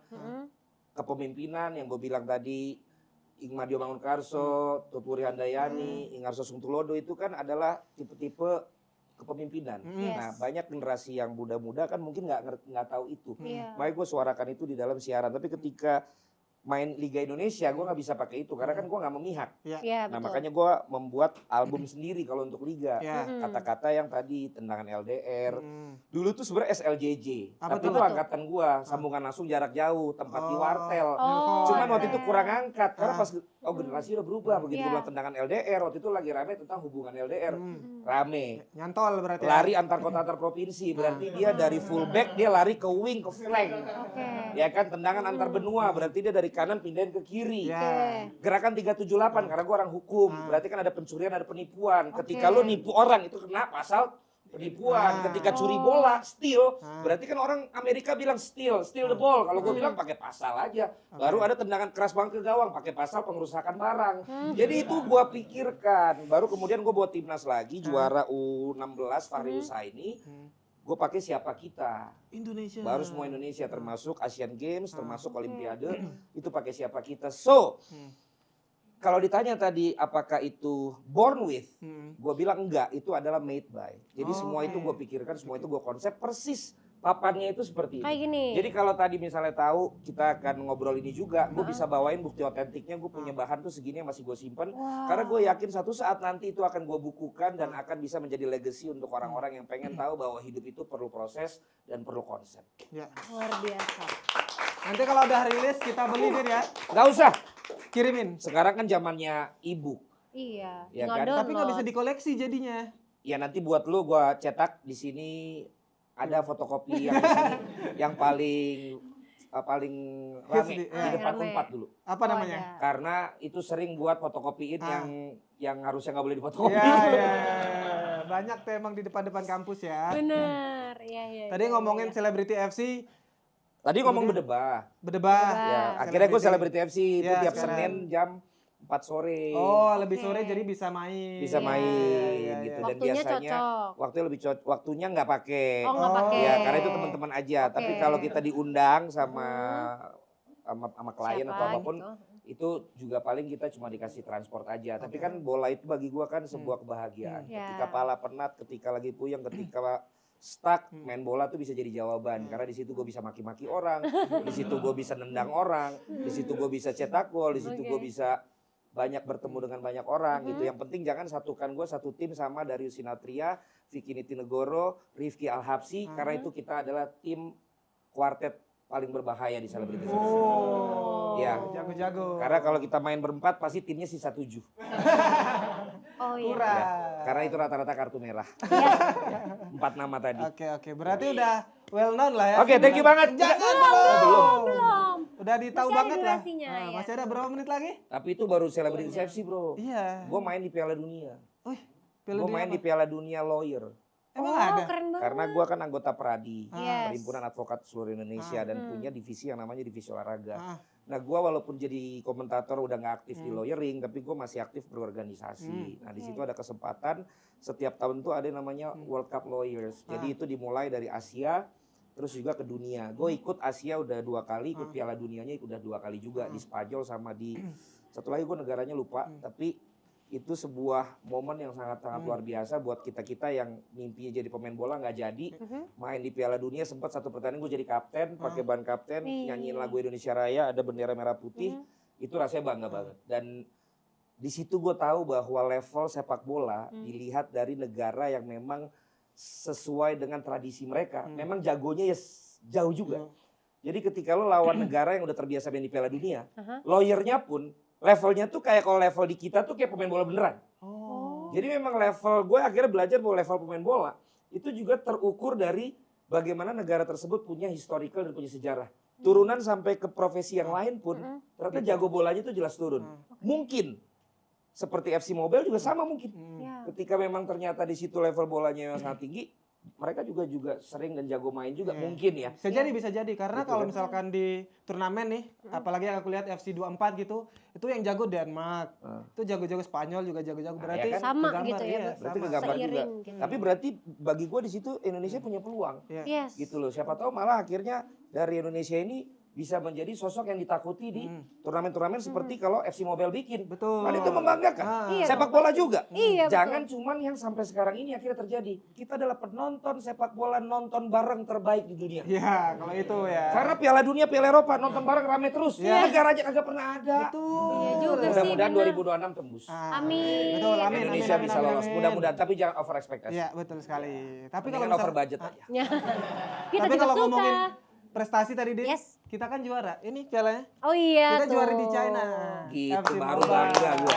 kepemimpinan yang gue bilang tadi, Ingmadio Mangunkarso, Tuturi Handayani, Ingarso Sungtulodo itu kan adalah tipe-tipe kepemimpinan. Yes. Nah, banyak generasi yang muda-muda kan mungkin nggak tahu itu. Iya. Makanya gue suarakan itu di dalam siaran. Tapi ketika main Liga Indonesia, gue nggak bisa pakai itu karena kan gue nggak memihak. Iya, Nah, betul. makanya gue membuat album sendiri kalau untuk Liga. Ya. Kata-kata yang tadi tendangan LDR. Dulu tuh sebenarnya SLJJ, Apa tapi tuh? itu angkatan gue, sambungan langsung jarak jauh, tempat di wartel. Oh, Cuman waktu iya. itu kurang angkat karena pas generasi udah berubah. Begitu Iya. gue bilang tendangan LDR, waktu itu lagi rame tentang hubungan LDR. Rame. Nyantol berarti. Lari antar kota antar provinsi, berarti dia dari fullback dia lari ke wing ke flank. Oke. Ya kan tendangan antar benua, berarti dia dari kanan pindahin ke kiri. Ya. Gerakan 378 karena gua orang hukum, berarti kan ada pencurian, ada penipuan. Ketika lu nipu orang itu kena pasal penipuan. Ketika curi bola, steal, berarti kan orang Amerika bilang steal the ball. Kalau gua bilang pakai pasal aja. Baru ada tendangan keras banget ke gawang, pakai pasal pengerusakan barang. Jadi itu gua pikirkan. Baru kemudian gua buat timnas lagi, juara U16 Fahri Husaini. gue pakai siapa kita. Indonesia. Baru semua Indonesia termasuk Asian Games, termasuk Olimpiade itu pakai siapa kita. So, kalau ditanya tadi apakah itu born with, gue bilang enggak, itu adalah made by. Jadi semua itu gue pikirkan, semua itu gue konsep persis. Papannya itu seperti Kayak ini. gini. Jadi kalau tadi misalnya tahu kita akan ngobrol ini juga, gue bisa bawain bukti otentiknya, gue punya bahan tuh segini yang masih gue simpen. Karena gue yakin satu saat nanti itu akan gue bukukan dan akan bisa menjadi legacy untuk orang-orang yang pengen tahu bahwa hidup itu perlu proses dan perlu konsep. Ya. Luar biasa. Nanti kalau udah rilis kita beli Din ya. Gak usah, Kirimin. sekarang kan zamannya e-book. Iya. Ya tinggal kan? download. Tapi nggak bisa dikoleksi jadinya. Ya nanti buat lu gue cetak di sini ada fotokopi yang di sini yang paling Hits rame di- di ya. depan Rame. Unpad dulu. Apa Oh, namanya? ada. Karena itu sering buat fotokopiin yang harusnya nggak boleh difotokopi. Ya, ya. Banyak tuh emang di depan-depan kampus ya. Bener. Iya, iya. Tadi iya, ngomongin iya. Celebrity FC, Tadi ngomong bedebah. Bedebah. Ya, akhirnya gue Celebrity FC itu Ya, tiap sekarang. Senin jam 4 sore. Oh, lebih Oke. sore jadi bisa main. Bisa Iya, main iya, gitu. iya. Dan Waktunya biasanya cocok. waktunya lebih waktunya nggak pakai. Oh, nggak Oh, pakai. Ya, karena itu teman-teman aja. Oke. Tapi kalau kita diundang sama klien Siapa atau apapun, gitu. itu juga paling kita cuma dikasih transport aja. Tapi kan bola itu bagi gua kan sebuah kebahagiaan. Ya. Ketika pala penat, ketika lagi puyeng, ketika stuck, main bola tuh bisa jadi jawaban. Karena di situ gue bisa maki-maki orang, di situ gue bisa nendang orang, di situ gue bisa cetak gol, di situ gue Oke. bisa banyak bertemu dengan banyak orang gitu. Yang penting jangan satukan gue satu tim sama Darius Sinatria, Vicky Nitinegoro, Rifki Al-Habsi, karena itu kita adalah tim kuartet paling berbahaya di Celebrity Series. Oh, Ya. jago-jago. Karena kalau kita main berempat pasti timnya sisa 7. Oh iya. Kurang. Ya, karena itu rata-rata kartu merah. Iya. 4 nama tadi. Oke, berarti udah well known lah ya. Oke, thank you banget. Jangan Belum. Udah ditahu Masih ada banget lah. durasinya, Nah, ya. masih ada berapa menit lagi? Tapi itu baru Celebrity FC, bro. Iya. Gue main di Piala Dunia. Wih, Gue main di Piala Dunia Lawyer. Emang Oh, ada? keren banget. Karena gue kan anggota PRADI, Yes. Perhimpunan Advokat Seluruh Indonesia, dan punya divisi yang namanya divisi olahraga. Ah. Nah, gue walaupun jadi komentator udah nggak aktif di lawyering, tapi gue masih aktif berorganisasi. Nah, di situ ada kesempatan setiap tahun tuh ada yang namanya World Cup Lawyers. Jadi itu dimulai dari Asia, terus juga ke dunia. Gue ikut Asia udah 2 kali, ikut Piala Dunianya udah 2 kali juga di Spanyol sama di satu lagi gue negaranya lupa, tapi itu sebuah momen yang sangat-sangat luar biasa buat kita-kita yang mimpinya jadi pemain bola nggak jadi. Main di Piala Dunia sempat satu pertandingan gue jadi kapten, pakai ban kapten, nyanyiin lagu Indonesia Raya, ada bendera merah putih. Itu rasanya bangga banget. Dan di situ gue tahu bahwa level sepak bola dilihat dari negara yang memang sesuai dengan tradisi mereka. Memang jagonya ya jauh juga. Jadi ketika lo lawan negara yang udah terbiasa main di Piala Dunia, lawyernya pun levelnya tuh kayak kalau level di kita tuh kayak pemain bola beneran. Oh. Jadi memang level gue akhirnya belajar bahwa level pemain bola itu juga terukur dari bagaimana negara tersebut punya historical dan punya sejarah. Turunan sampai ke profesi yang lain pun ternyata jago bolanya itu jelas turun. Mungkin seperti FC Mobile juga sama mungkin. Ya. Ketika memang ternyata di situ level bolanya yang sangat tinggi, mereka juga sering dan jago main juga mungkin ya. Bisa jadi karena Betul kalau kan? misalkan di turnamen nih, apalagi yang aku lihat FC 24 gitu, itu yang jago Denmark. Itu jago-jago Spanyol juga jago-jago. Nah, Berarti ya kan? Sama kegambar, gitu ya, iya, Berarti sama. kegambar juga. Seiring gitu. Tapi berarti bagi gue di situ Indonesia punya peluang. Iya. Yes. Gitu loh. Siapa tahu malah akhirnya dari Indonesia ini bisa menjadi sosok yang ditakuti di turnamen-turnamen seperti kalau FC Mobile bikin. Betul. Kan itu membanggakan. Iya Sepak bola juga. Iya, betul. Jangan cuman yang sampai sekarang ini akhirnya terjadi. Kita adalah penonton sepak bola nonton bareng terbaik di dunia. Iya, kalau itu ya. Karena Piala Dunia, Piala Eropa nonton bareng rame terus. Iya. Negaranya kagak pernah ada. Betul. Iya juga sih. Mudah-mudahan bener. 2026 tembus. Amin. Betul, amin. Indonesia amin, bisa amin, lolos. amin. Mudah-mudahan, tapi jangan over ekspektasi. Iya, betul sekali. Tapi kalau Mendingan over misal, budget aja. Ya. Kita tapi juga kalau suka. ngomongin prestasi tadi Din, Yes. kita kan juara. Ini pialanya. Oh iya Kita tuh. juara di China. Gitu, FC baru Mobile. bangga gua.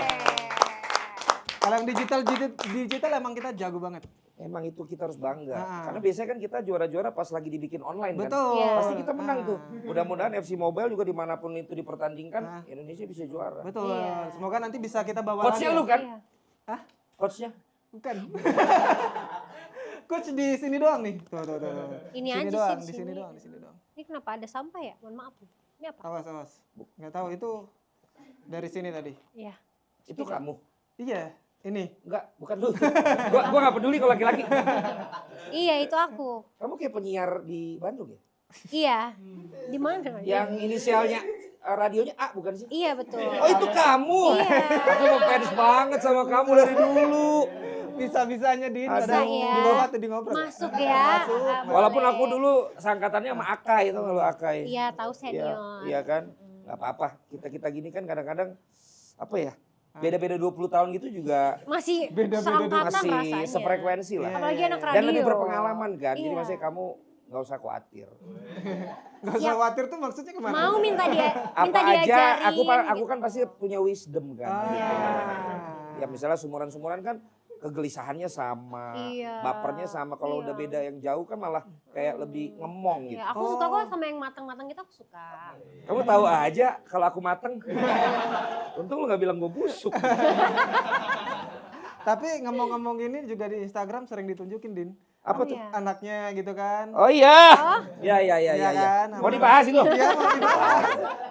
Kalau yang digital emang kita jago banget. Emang itu kita harus bangga. Ah. Karena biasanya kan kita juara-juara pas lagi dibikin online kan. Betul. Iya. Pasti kita menang Ah. tuh. Mudah-mudahan FC Mobile juga dimanapun itu dipertandingkan, Indonesia bisa juara. Betul. Iya. Semoga nanti bisa kita bawa Coachnya lagi. lu kan? Iya. Hah? Coachnya? Bukan. Coach di sini doang nih. Tuh. Ini Sini aja sih doang, di di sini sini. doang, di sini doang. Ini kenapa ada sampah ya? Mohon maaf. Ini apa? Awas. Nggak tahu itu dari sini tadi. Iya. Itu kamu. Iya. Ini. Enggak, bukan lu. Gua enggak peduli kalau laki-laki. Iya, itu aku. Kamu kayak penyiar di Bandung ya? Iya. Di mana? Yang inisialnya radionya A bukan sih? Iya, betul. Oh itu kamu? Iya. Aku fans banget sama kamu dari dulu. Bisa-bisanya Din. Bisa Kadang ya. di bawah tuh di ngobrol. Masuk ya. Masuk. Ah, Walaupun boleh. aku dulu sangkatannya sama Akai, itu kalau Akai. Iya, tahu Iya, senior. iya kan? Gak apa-apa. Kita gini kan kadang-kadang apa ya? Beda-beda 20 tahun gitu juga Masih Beda-beda seangkatan masih rasanya. sefrekuensi lah. Apalagi anak radio. Dan lebih berpengalaman kan. Jadi Iya. maksudnya kamu gak usah khawatir. Gak usah khawatir tuh maksudnya kemana? Mau minta dia, Apa aja, diajarin. aku kan pasti punya wisdom kan. Ah. Gitu. Ya misalnya sumuran-sumuran kan kegelisahannya sama, Iya. bapernya sama. Kalau Iya. udah beda yang jauh kan malah kayak lebih ngemong gitu. Ya, aku suka kok sama yang matang-matang gitu, aku suka. Kamu tahu aja kalau aku mateng. Untung lu gak bilang gue busuk. Tapi ngomong-ngomong ini juga di Instagram sering ditunjukin Din. Apa tuh? Iya. Anaknya gitu kan. Oh iya. Oh. Ya. Iya kan? Mau dibahas itu? Iya mau dibahas.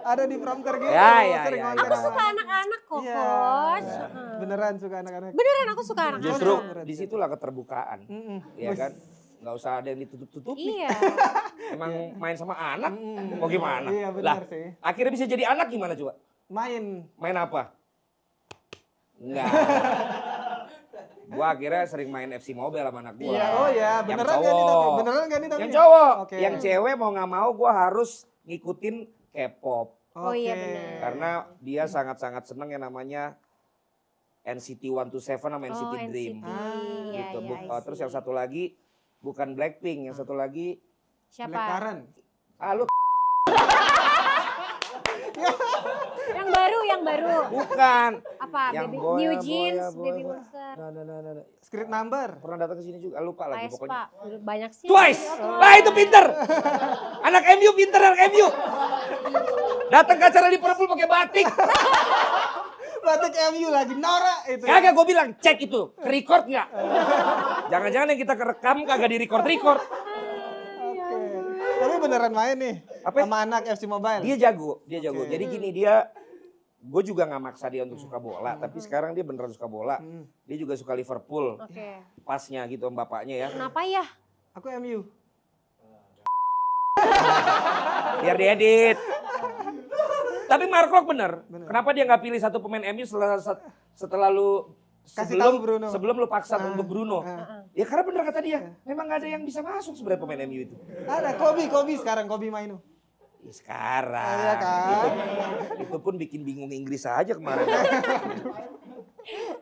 Ada di prompter gitu. Ya, ya, sering ya, ngomongin Aku anak. suka anak-anak kok, Iya. Coach. Beneran suka anak-anak. Beneran aku suka anak-anak. Justru Berat. disitulah keterbukaan. Mm-mm. Ya kan? Gak usah ada yang ditutup-tutupi. Iya. Emang main sama anak, mau gimana? Iya, Lah, benar sih. akhirnya bisa jadi anak gimana coba? Main. Main apa? Enggak. Gua akhirnya sering main FC Mobile sama anak gua. Iya, oh ya, Yang beneran gak nih tapi? cowok. Beneran gak nih tapi? Yang cowok, Oke. yang cewek mau nggak mau gua harus ngikutin K-pop. Oh iya, Oke. benar. Karena dia sangat-sangat seneng yang namanya NCT 127 sama NCT Oh, Dream. NCT. Iya, Gitu. iya, I Terus see. yang satu lagi bukan Blackpink, yang satu lagi Black Siapa? Current. lu Yang baru. bukan. Apa? Yang Baby, boy, New boy, Jeans, boy, Baby boy. Monster. Nah. Script number. Pernah datang ke sini juga, lupa lagi pokoknya. Aespa. Banyak sih. Twice. Oh, Lah itu pinter. Anak MU pinter, anak MU. Datang ke acara Liverpool pakai batik. Batik MU lagi Nora itu. Kagak gue bilang cek itu, record nggak? Jangan-jangan yang kita kerekam kagak di record. Oke. Tapi beneran main nih. Apa? Sama anak FC Mobile. Dia jago. Oke. Jadi gini gue juga nggak maksa dia untuk suka bola, tapi sekarang dia beneran suka bola. Dia juga suka Liverpool. Oke. Pasnya gitu sama bapaknya ya. Kenapa ya? Aku MU. Biar diedit. Tapi Mark Klok bener. Bener. Kenapa dia nggak pilih satu pemain MU setelah lu Kasih tahu Bruno. sebelum lu paksa untuk Bruno? Ah. Ya karena bener kata dia, memang nggak ada yang bisa masuk sebenarnya pemain MU itu. Ada Kobe sekarang Kobe main. Ya sekarang. Iya kan? Itu pun bikin bingung Inggris aja kemarin.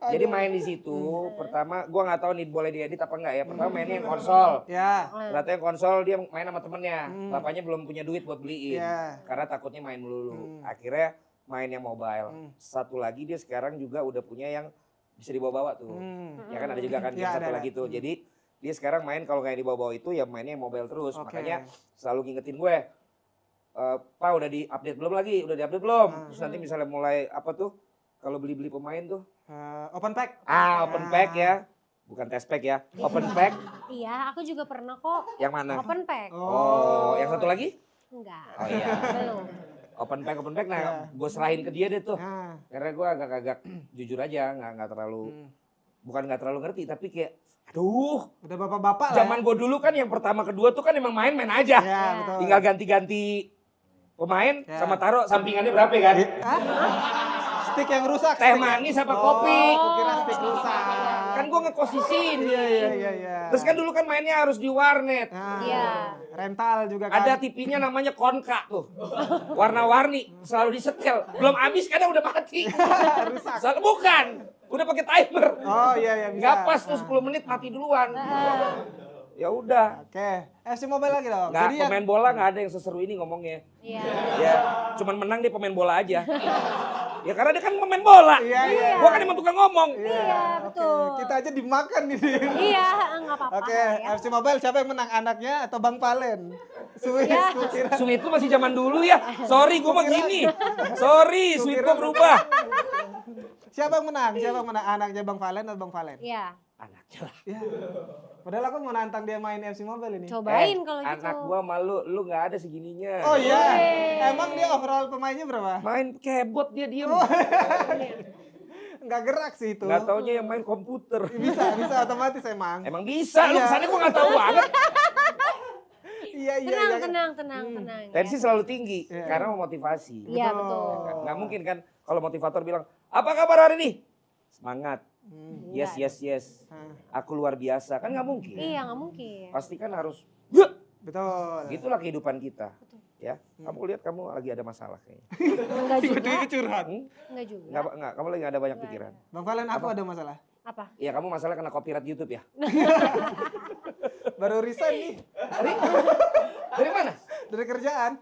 Jadi main di situ, pertama gua nggak tahu nih boleh diedit apa enggak ya. Pertama mainnya yang konsol. Ya. Ternyata yang konsol dia main sama temennya. Bapaknya belum punya duit buat beliin. Iya. Karena takutnya main melulu. Akhirnya main yang mobile. Satu lagi dia sekarang juga udah punya yang bisa dibawa-bawa tuh. Ya kan ada juga kan Iya, yang satu ada. lagi tuh. Jadi dia sekarang main kalau kayak dibawa-bawa itu ya mainnya yang mobile terus. Oke. Makanya selalu ngingetin gue. Pak udah di-update belum lagi? Udah di-update belum? Terus nanti misalnya mulai apa tuh? Kalau beli-beli pemain tuh. Open pack. Open pack ya. Bukan test pack ya. Open pack. Iya, aku juga pernah kok. Yang mana? Open pack. Oh, yang satu lagi? Enggak. Oh iya. Belum. Open pack. Nah, gue serahin ke dia deh tuh. Nah. Karena gue agak-agak jujur aja, nggak terlalu, bukan nggak terlalu ngerti, tapi kayak, aduh, Udah bapak-bapak lah. zaman gue dulu kan yang pertama kedua tuh kan emang main-main aja. Ya, betul. Tinggal ganti-ganti pemain Ya. sama taruh sampingannya berapa kan? Hah? Stick yang rusak. Teh stick. manis apa kopi? Oh, kira stick rusak. Kan gue ngekosisin. Iya. Terus kan dulu kan mainnya harus di warnet. Nah, Iya. rental juga kan. Ada TV-nya namanya Konka tuh. Warna-warni, selalu disetel. Belum habis kadang udah mati. rusak. Bukan, udah pakai timer. Oh iya bisa. Nggak pas tuh 10 menit mati duluan. Ya udah. Oke, FC Mobile lagi dong. Nggak, Jadi yang pemain bola nggak ada yang seseru ini ngomongnya. Iya. Ya, cuman menang dia pemain bola aja. Ya karena dia kan pemain bola. Iya. Gua kan emang tukang ngomong. Iya, betul. kita aja dimakan nih. Iya, enggak apa-apa. Oke, ya. FC Mobile siapa yang menang, anaknya atau Bang Palen? Sweet, Ya. kukira. Sweet itu masih zaman dulu ya. Sorry gua mah gini. Sorry, Sweet gua berubah. Siapa yang menang? Siapa yang menang? Anaknya Bang Palen atau Bang Palen? Iya. Anaknya lah. Ya. Padahal aku mau nantang dia main FC Mobile ini. Cobain kalau gitu. Anak gua malu, lu nggak ada segininya. Oh iya. Emang dia overall pemainnya berapa? Main kebot dia diem. Enggak Nggak gerak sih itu. Nggak taunya yang main komputer. Bisa otomatis emang. Emang bisa, lu Iya. kesannya gue nggak tahu banget. Iya. Tenang. Tensi ya. selalu tinggi Iya. karena memotivasi. Iya betul. Nggak mungkin kan kalau motivator bilang, apa kabar hari ini? Semangat. Yes. Aku luar biasa. Kan nggak mungkin. Iya nggak mungkin. Pasti kan harus, Betul. gitulah kehidupan kita. Ya, kamu lihat kamu lagi ada masalah kayaknya. Enggak juga. Tiba-tiba curhat. Enggak juga. Nggak, kamu lagi nggak ada banyak pikiran. Bang Valen, aku ada masalah. Apa? Ya kamu masalah kena copyright YouTube ya. Baru resign nih Dari mana? dari kerjaan.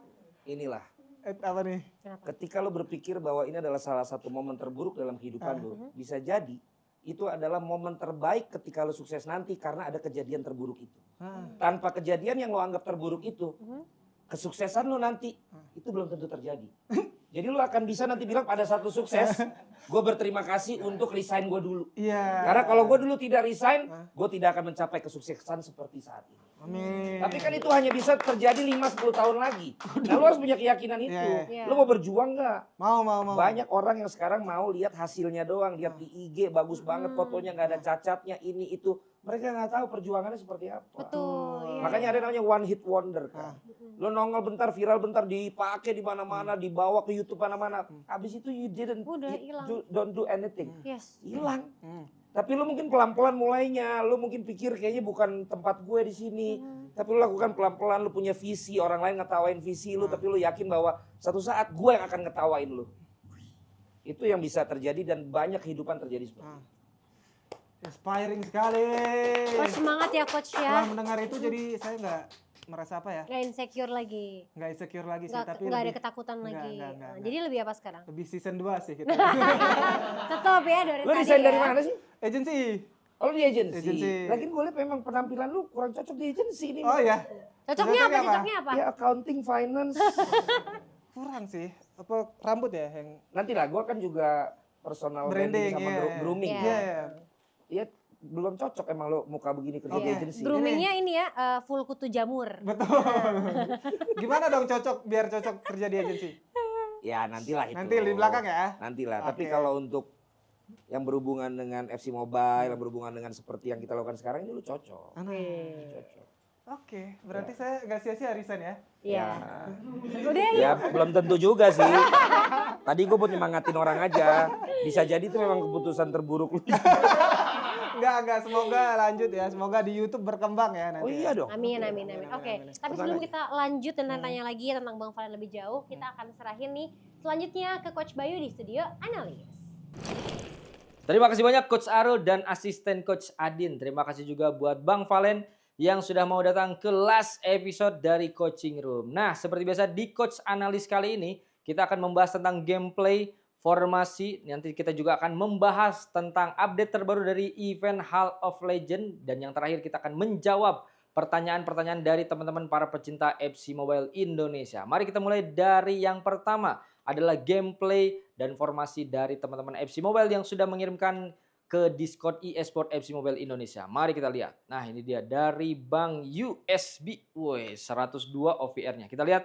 Inilah. Apa nih? Kenapa? Ketika lo berpikir bahwa ini adalah salah satu momen terburuk dalam kehidupan lo, bisa jadi itu adalah momen terbaik ketika lo sukses nanti karena ada kejadian terburuk itu. Tanpa kejadian yang lo anggap terburuk itu, kesuksesan lo nanti itu belum tentu terjadi. Jadi lo akan bisa nanti bilang pada satu sukses, gue berterima kasih untuk resign gue dulu. Iya. Karena kalau gue dulu tidak resign, gue tidak akan mencapai kesuksesan seperti saat ini. Amin. Tapi kan itu hanya bisa terjadi 5-10 tahun lagi. Nah lo harus punya keyakinan itu. Iya. Lo mau berjuang nggak? Mau. Banyak orang yang sekarang mau lihat hasilnya doang. Lihat di IG bagus banget fotonya, nggak ada cacatnya, ini itu. Mereka nggak tahu perjuangannya seperti apa. Betul. Iya. Makanya ada namanya one hit wonder kan. Lo nongol bentar, viral bentar, dipakai di mana-mana, dibawa ke YouTube mana-mana. Habis itu you Udah, hilang. don't do anything. Yes. Hilang. Tapi lu mungkin pelan-pelan mulainya, lu mungkin pikir kayaknya bukan tempat gue di sini. Tapi lu lakukan pelan-pelan, lu punya visi, orang lain ngetawain visi lu, tapi lu yakin bahwa suatu saat gue yang akan ngetawain lu. Itu yang bisa terjadi dan banyak kehidupan terjadi seperti itu. Inspiring sekali. Coach semangat ya coach Setelah ya. mendengar itu jadi saya nggak merasa apa ya? Nggak insecure lagi. Nggak insecure lagi sih, Nggak tapi ada lebih, ketakutan lagi. Nggak. Nah, jadi lebih apa sekarang? lebih season 2 sih kita. Tetap ya dari Lu tadi desain ya. dari mana sih? Agency. Oh lu di agency. Agency. Lagian gue liat memang penampilan lu kurang cocok di agency ini. Oh ya. Cocoknya apa? Cocoknya apa? Cocoknya apa? Ya accounting, finance. Kurang sih. Apa rambut ya yang Nanti lah gue kan juga personal branding, branding sama iya. grooming. Iya. Iya. Iya belum cocok emang lo muka begini kerja di Iya. agency. Groomingnya ini ya full kutu jamur. Betul. Gimana dong biar cocok kerja di agensi? Ya nantilah itu. Nanti di belakang ya. Nantilah. Tapi Oke. kalau untuk yang berhubungan dengan FC Mobile, yang berhubungan dengan seperti yang kita lakukan sekarang ini lu cocok. Cocok. Oke, berarti saya nggak sia-sia resign ya? Iya. Udah yuk. Ya belum tentu juga sih. Tadi gue buat nyemangatin orang aja. Bisa jadi itu memang keputusan terburuk lu. Enggak, semoga lanjut ya. Semoga di YouTube berkembang ya nanti. Oh iya dong. Amin. Oke, tapi sebelum kita lanjut dan tanya lagi tentang Bang Valen lebih jauh, kita akan serahin nih selanjutnya ke Coach Bayu di studio analis. Terima kasih banyak Coach Aro dan asisten Coach Adin. Terima kasih juga buat Bang Valen yang sudah mau datang ke last episode dari Coaching Room. Nah, seperti biasa di Coach Analis kali ini, kita akan membahas tentang gameplay, formasi. Nanti kita juga akan membahas tentang update terbaru dari event Hall of Legend. Dan yang terakhir kita akan menjawab pertanyaan-pertanyaan dari teman-teman para pecinta FC Mobile Indonesia. Mari kita mulai dari yang pertama adalah gameplay dan formasi dari teman-teman FC Mobile yang sudah mengirimkan ke Discord eSport FC Mobile Indonesia. Mari kita lihat. Nah, ini dia dari Bang USB. Woi, 102 OVR-nya. Kita lihat.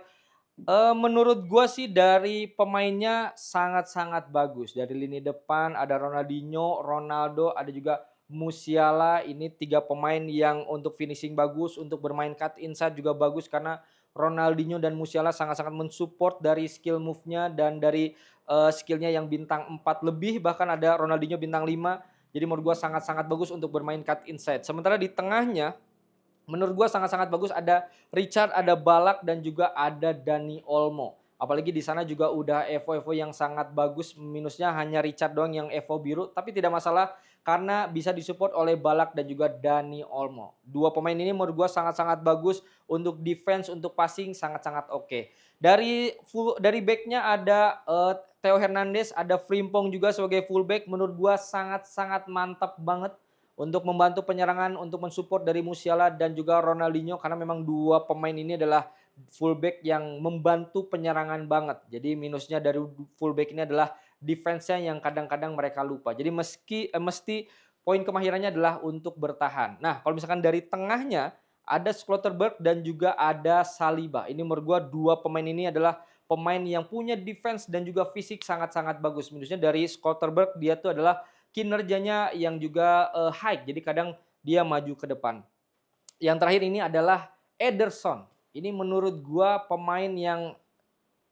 Menurut gua sih dari pemainnya sangat-sangat bagus. Dari lini depan ada Ronaldinho, Ronaldo, ada juga Musiala. Ini 3 pemain yang untuk finishing bagus, untuk bermain cut inside juga bagus karena Ronaldinho dan Musiala sangat-sangat mensupport dari skill move-nya dan dari skillnya yang bintang 4 lebih, bahkan ada Ronaldinho bintang 5. Jadi menurut gue sangat-sangat bagus untuk bermain cut inside. Sementara di tengahnya menurut gue sangat-sangat bagus ada Richard, ada Balak dan juga ada Dani Olmo. Apalagi di sana juga udah Evo yang sangat bagus. Minusnya hanya Richard doang yang Evo biru, tapi tidak masalah karena bisa disupport oleh Balak dan juga Dani Olmo. 2 pemain ini menurut gue sangat-sangat bagus untuk defense, untuk passing sangat-sangat oke. Dari backnya ada Theo Hernandez, ada Frimpong juga sebagai fullback. Menurut gua sangat-sangat mantap banget untuk membantu penyerangan, untuk mensupport dari Musiala dan juga Ronaldinho karena memang 2 pemain ini adalah fullback yang membantu penyerangan banget. Jadi minusnya dari fullback ini adalah defense-nya yang kadang-kadang mereka lupa. Jadi mesti poin kemahirannya adalah untuk bertahan. Nah, kalau misalkan dari tengahnya ada Schlotterberg dan juga ada Saliba. Ini menurut gua 2 pemain ini adalah pemain yang punya defense dan juga fisik sangat-sangat bagus. Minusnya dari Schlotterberg, dia tuh adalah kinerjanya yang juga high. Jadi kadang dia maju ke depan. Yang terakhir ini adalah Ederson. Ini menurut gua pemain yang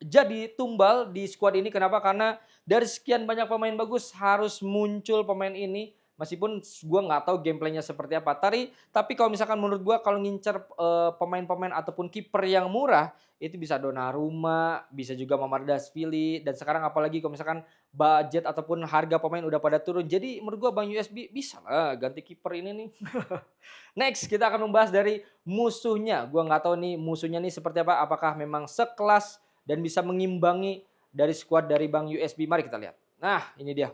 jadi tumbal di squad ini. Kenapa? Karena dari sekian banyak pemain bagus harus muncul pemain ini. Meskipun gua nggak tahu gameplaynya seperti apa. Tapi kalau misalkan menurut gua kalau ngincer pemain-pemain ataupun kiper yang murah, itu bisa Donnarumma, bisa juga Mamardashvili, dan sekarang apalagi kalau misalkan budget ataupun harga pemain udah pada turun. Jadi menurut gua Bang USB bisa lah ganti kiper ini nih. Next kita akan membahas dari musuhnya. Gua nggak tahu nih musuhnya nih seperti apa. Apakah memang sekelas dan bisa mengimbangi dari squad dari Bang USB. Mari kita lihat. Nah, ini dia.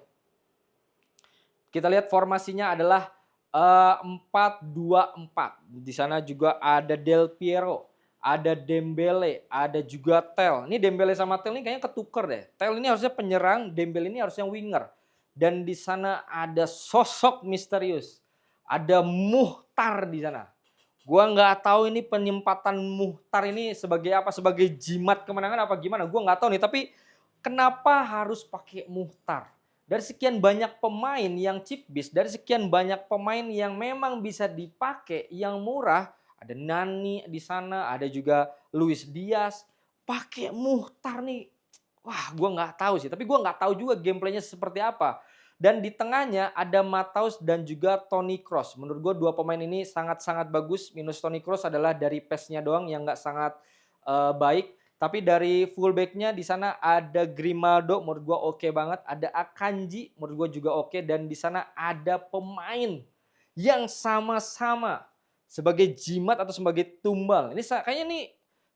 Kita lihat formasinya adalah 4-2-4. Di sana juga ada Del Piero, ada Dembele, ada juga Tel. Ini Dembele sama Tel ini kayaknya ketuker deh. Tel ini harusnya penyerang, Dembele ini harusnya winger. Dan di sana ada sosok misterius. Ada Muhtar di sana. Gua nggak tahu ini penyempatan Muhtar ini sebagai apa, sebagai jimat kemenangan apa gimana. Gua nggak tahu nih, tapi kenapa harus pakai Muhtar? Dari sekian banyak pemain yang cheap beast, dari sekian banyak pemain yang memang bisa dipakai yang murah, ada Nani di sana, ada juga Luis Diaz, pakai Muhtar nih. Wah, gua nggak tahu sih, tapi gua nggak tahu juga gameplaynya seperti apa. Dan di tengahnya ada Matheus dan juga Toni Kroos. Menurut gue dua pemain ini sangat-sangat bagus. Minus Toni Kroos adalah dari pace-nya doang yang nggak sangat baik. Tapi dari fullback-nya di sana ada Grimaldo, menurut gue oke banget. Ada Akanji, menurut gue juga oke. Dan di sana ada pemain yang sama-sama sebagai jimat atau sebagai tumbal. Ini kayaknya nih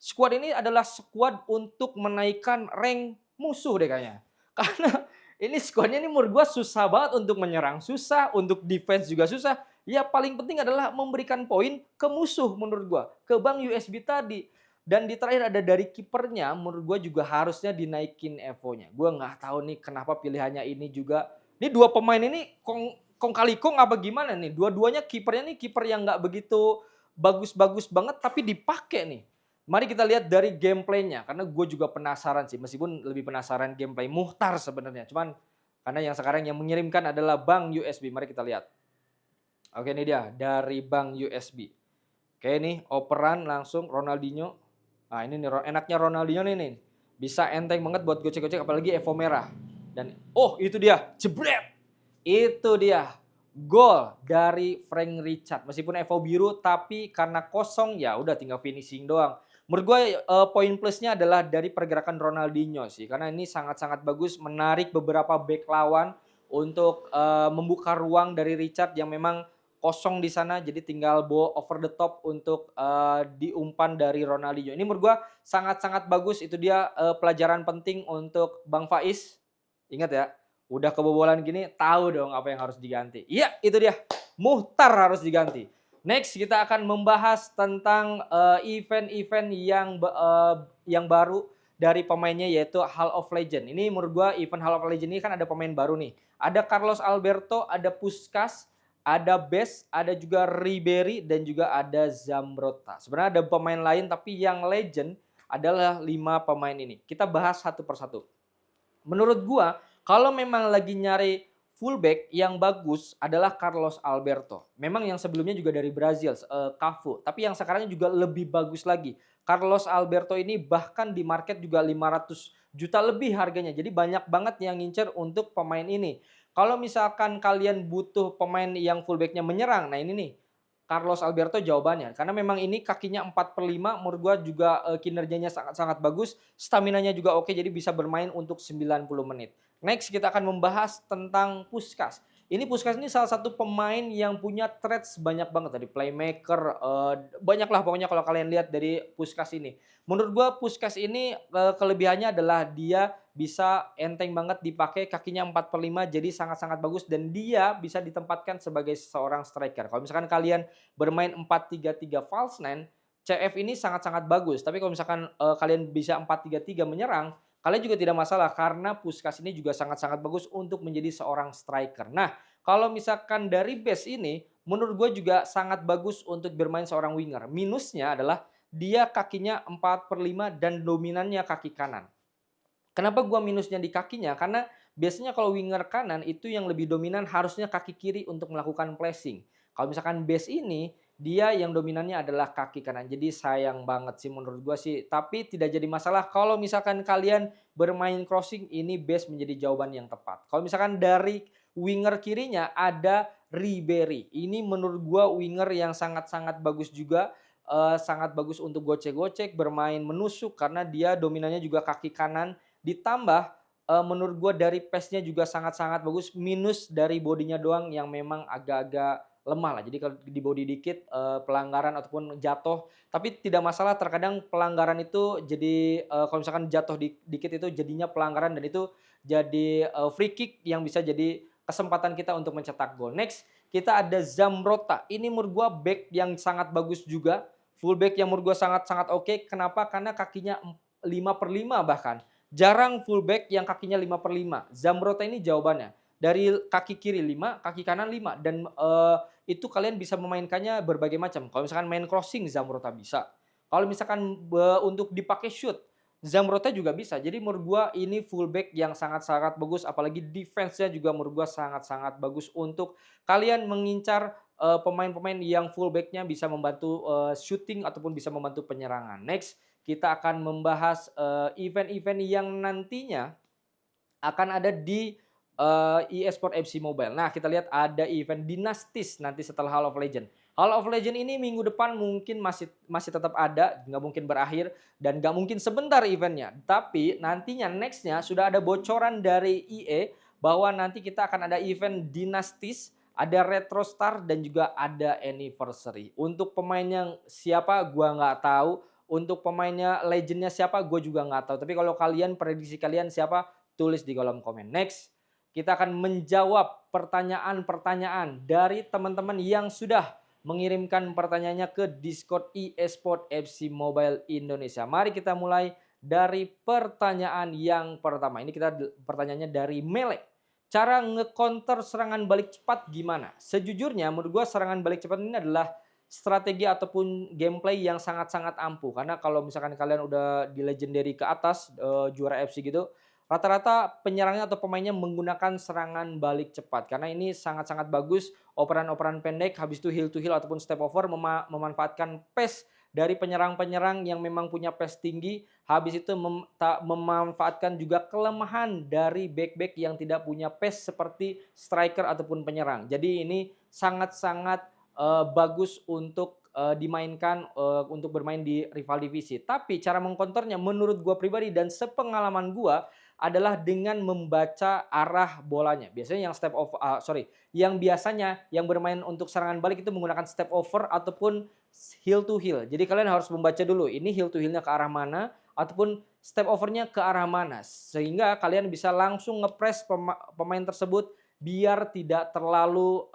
squad ini adalah squad untuk menaikkan rank musuh deh kayaknya. Karena ini squadnya ini menurut gue susah banget untuk menyerang, susah untuk defense juga susah. Ya paling penting adalah memberikan poin ke musuh menurut gue, ke Bang USB tadi. Dan di terakhir ada dari kipernya, menurut gue juga harusnya dinaikin evo-nya. Gue nggak tahu nih kenapa pilihannya ini juga. Ini dua pemain ini kong kali kong apa gimana nih? Dua-duanya kipernya nih kiper yang nggak begitu bagus-bagus banget tapi dipakai nih. Mari kita lihat dari gameplaynya, karena gue juga penasaran sih, meskipun lebih penasaran gameplay Muhtar sebenarnya. Cuman karena yang sekarang yang mengirimkan adalah Bang USB, mari kita lihat. Oke, ini dia dari Bang USB. Oke, ini operan langsung Ronaldinho. Nah ini nih enaknya Ronaldinho nih. Bisa enteng banget buat gocek-gocek, apalagi Evo merah. Dan oh itu dia, jebret. Itu dia. Gol dari Frank Rijkaard. Meskipun Evo biru tapi karena kosong ya udah tinggal finishing doang. Menurut gue poin plusnya adalah dari pergerakan Ronaldinho sih. Karena ini sangat-sangat bagus menarik beberapa back lawan untuk membuka ruang dari Rijkaard yang memang kosong di sana. Jadi tinggal bawa over the top untuk diumpan dari Ronaldinho. Ini menurut gue sangat-sangat bagus. Itu dia pelajaran penting untuk Bang Faiz. Ingat ya. Udah kebobolan gini, tahu dong apa yang harus diganti. Iya, itu dia. Muhtar harus diganti. Next, kita akan membahas tentang event-event yang baru dari pemainnya, yaitu Hall of Legend. Ini menurut gua event Hall of Legend ini kan ada pemain baru nih. Ada Carlos Alberto, ada Puskás, ada Best, ada juga Ribéry, dan juga ada Zambrotta. Sebenarnya ada pemain lain, tapi yang legend adalah 5 pemain ini. Kita bahas satu persatu. Menurut gua, kalau memang lagi nyari fullback yang bagus adalah Carlos Alberto. Memang yang sebelumnya juga dari Brazil, Cafu. Tapi yang sekarang juga lebih bagus lagi. Carlos Alberto ini bahkan di market juga 500 juta lebih harganya. Jadi banyak banget yang ngincer untuk pemain ini. Kalau misalkan kalian butuh pemain yang fullbacknya menyerang, nah ini nih. Carlos Alberto jawabannya. Karena memang ini kakinya 4/5, menurut gua juga kinerjanya sangat-sangat bagus. Staminanya juga oke, jadi bisa bermain untuk 90 menit. Next kita akan membahas tentang Puskás. Ini Puskás ini salah satu pemain yang punya traits banyak banget dari playmaker, banyak lah pokoknya kalau kalian lihat dari Puskás ini. Menurut gua Puskás ini kelebihannya adalah dia bisa enteng banget dipakai, kakinya 4/5 jadi sangat-sangat bagus dan dia bisa ditempatkan sebagai seorang striker. Kalau misalkan kalian bermain 4-3-3 false nine, CF ini sangat-sangat bagus. Tapi kalau misalkan kalian bisa 4-3-3 menyerang, kalian juga tidak masalah karena Puskás ini juga sangat-sangat bagus untuk menjadi seorang striker. Nah, kalau misalkan dari base ini, menurut gue juga sangat bagus untuk bermain seorang winger. Minusnya adalah dia kakinya 4/5 dan dominannya kaki kanan. Kenapa gue minusnya di kakinya? Karena biasanya kalau winger kanan itu yang lebih dominan harusnya kaki kiri untuk melakukan flashing. Kalau misalkan base ini dia yang dominannya adalah kaki kanan. Jadi sayang banget sih menurut gua sih. Tapi tidak jadi masalah kalau misalkan kalian bermain crossing, ini base menjadi jawaban yang tepat. Kalau misalkan dari winger kirinya ada Ribery. Ini menurut gua winger yang sangat-sangat bagus juga. Sangat bagus untuk gocek-gocek, bermain menusuk karena dia dominannya juga kaki kanan. Ditambah menurut gua dari pace-nya juga sangat-sangat bagus. Minus dari bodinya doang yang memang agak-agak lemah lah. Jadi kalau di body dikit pelanggaran ataupun jatuh, tapi tidak masalah. Terkadang pelanggaran itu jadi kalau misalkan jatuh dikit itu jadinya pelanggaran dan itu jadi free kick yang bisa jadi kesempatan kita untuk mencetak gol. Next, kita ada Zambrotta. Ini menurut gua back yang sangat bagus juga. Fullback yang menurut gua sangat-sangat oke. Kenapa? Karena kakinya 5/5 bahkan. Jarang fullback yang kakinya 5/5. Zambrotta ini jawabannya. Dari kaki kiri 5, kaki kanan 5 dan itu kalian bisa memainkannya berbagai macam. Kalau misalkan main crossing Zambrotta bisa. Kalau misalkan untuk dipakai shoot Zambrotta juga bisa. Jadi menurut gua ini fullback yang sangat-sangat bagus, apalagi defense-nya juga menurut gua sangat-sangat bagus untuk kalian mengincar pemain-pemain yang fullback-nya bisa membantu shooting ataupun bisa membantu penyerangan. Next, kita akan membahas event-event yang nantinya akan ada di eSport FC Mobile. Nah, kita lihat ada event Dynasties nanti setelah Hall of Legend. Hall of Legend ini minggu depan mungkin masih tetap ada, nggak mungkin berakhir dan nggak mungkin sebentar eventnya. Tapi nantinya nextnya sudah ada bocoran dari EA bahwa nanti kita akan ada event Dynasties, ada Retro Star dan juga ada Anniversary. Untuk pemainnya siapa gua nggak tahu. Untuk pemainnya legendnya siapa gue juga nggak tahu. Tapi kalau kalian prediksi kalian siapa tulis di kolom komen. Next, kita akan menjawab pertanyaan-pertanyaan dari teman-teman yang sudah mengirimkan pertanyaannya ke Discord eSport FC Mobile Indonesia. Mari kita mulai dari pertanyaan yang pertama. Ini pertanyaannya dari Mele. Cara nge-counter serangan balik cepat gimana? Sejujurnya menurut gue serangan balik cepat ini adalah strategi ataupun gameplay yang sangat-sangat ampuh. Karena kalau misalkan kalian udah di legendary ke atas, juara FC gitu, rata-rata penyerangnya atau pemainnya menggunakan serangan balik cepat. Karena ini sangat-sangat bagus, operan-operan pendek, habis itu heal to heal ataupun step over, memanfaatkan pace dari penyerang-penyerang yang memang punya pace tinggi, habis itu memanfaatkan juga kelemahan dari back-back yang tidak punya pace seperti striker ataupun penyerang. Jadi ini sangat-sangat bagus untuk dimainkan untuk bermain di rival divisi. Tapi cara mengkontornya menurut gua pribadi dan sepengalaman gua adalah dengan membaca arah bolanya. Biasanya yang biasanya yang bermain untuk serangan balik itu menggunakan step over ataupun heel to heel. Jadi kalian harus membaca dulu ini heel to heelnya ke arah mana ataupun step overnya ke arah mana sehingga kalian bisa langsung ngepres pemain tersebut biar tidak terlalu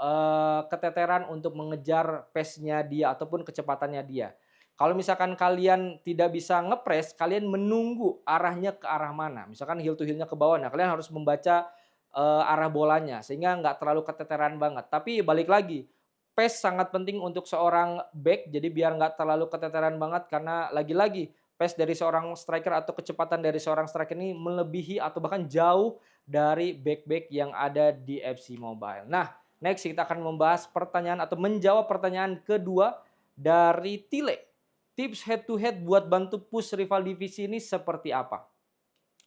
keteteran untuk mengejar pace-nya dia ataupun kecepatannya dia. Kalau misalkan kalian tidak bisa ngepres, kalian menunggu arahnya ke arah mana. Misalkan heel to heel-nya ke bawah, nah kalian harus membaca arah bolanya sehingga nggak terlalu keteteran banget. Tapi balik lagi, pace sangat penting untuk seorang back, jadi biar nggak terlalu keteteran banget karena lagi-lagi pace dari seorang striker atau kecepatan dari seorang striker ini melebihi atau bahkan jauh dari back-back yang ada di FC Mobile. Nah, next kita akan membahas pertanyaan atau menjawab pertanyaan kedua dari Tile. Tips head to head buat bantu push rival divisi ini seperti apa?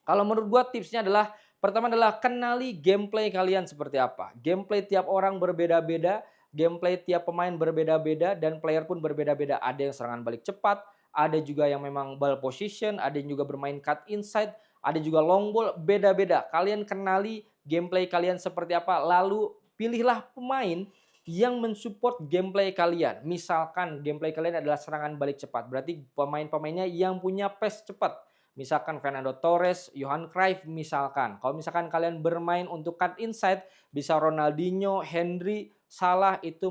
Kalau menurut gua tipsnya adalah pertama adalah kenali gameplay kalian seperti apa. Gameplay tiap orang berbeda-beda, gameplay tiap pemain berbeda-beda dan player pun berbeda-beda. Ada yang serangan balik cepat, ada juga yang memang ball position, ada yang juga bermain cut inside, ada juga long ball, beda-beda. Kalian kenali gameplay kalian seperti apa, lalu pilihlah pemain yang mensupport gameplay kalian. Misalkan gameplay kalian adalah serangan balik cepat, berarti pemain-pemainnya yang punya pace cepat. Misalkan Fernando Torres, Johan Cruyff misalkan. Kalau misalkan kalian bermain untuk cut inside, bisa Ronaldinho, Henry, Salah itu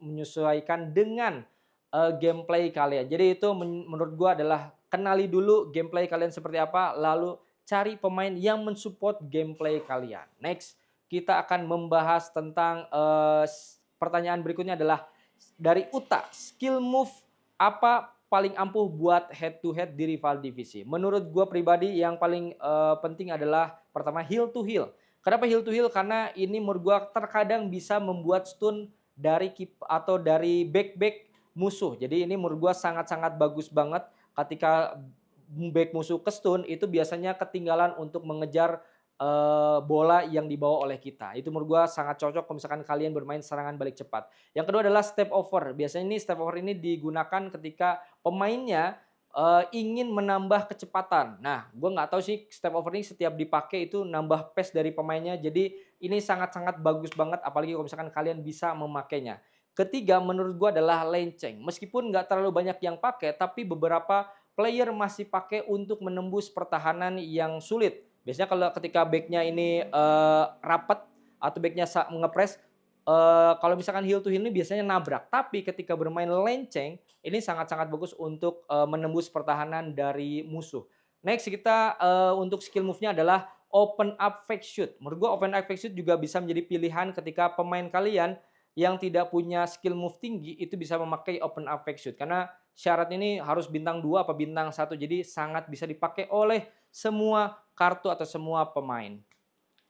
menyesuaikan dengan gameplay kalian. Jadi itu menurut gua adalah kenali dulu gameplay kalian seperti apa, lalu cari pemain yang mensupport gameplay kalian. Next, kita akan membahas tentang pertanyaan berikutnya adalah dari Uta, skill move apa paling ampuh buat head to head di rival divisi. Menurut gue pribadi yang paling penting adalah pertama heel to heel. Kenapa heel to heel? Karena ini menurut gue terkadang bisa membuat stun dari atau dari back musuh. Jadi ini menurut gue sangat-sangat bagus banget ketika back musuh ke stun itu biasanya ketinggalan untuk mengejar bola yang dibawa oleh kita. Itu menurut gue sangat cocok kalau misalkan kalian bermain serangan balik cepat. Yang kedua adalah step over. Biasanya ini step over ini digunakan ketika pemainnya ingin menambah kecepatan. Nah, gue nggak tahu sih step over ini setiap dipakai itu nambah pace dari pemainnya. Jadi ini sangat-sangat bagus banget apalagi kalau misalkan kalian bisa memakainya. Ketiga menurut gue adalah lenceng. Meskipun nggak terlalu banyak yang pakai, tapi beberapa player masih pakai untuk menembus pertahanan yang sulit. Biasanya kalau ketika backnya ini rapat atau backnya ngepres, kalau misalkan heel to heel ini biasanya nabrak. Tapi ketika bermain lenceng, ini sangat-sangat bagus untuk menembus pertahanan dari musuh. Next kita untuk skill move-nya adalah open up fake shoot. Menurut gue open up fake shoot juga bisa menjadi pilihan ketika pemain kalian yang tidak punya skill move tinggi itu bisa memakai open up fake shoot. Karena syarat ini harus bintang 2 apa bintang 1. Jadi sangat bisa dipakai oleh semua kartu atau semua pemain.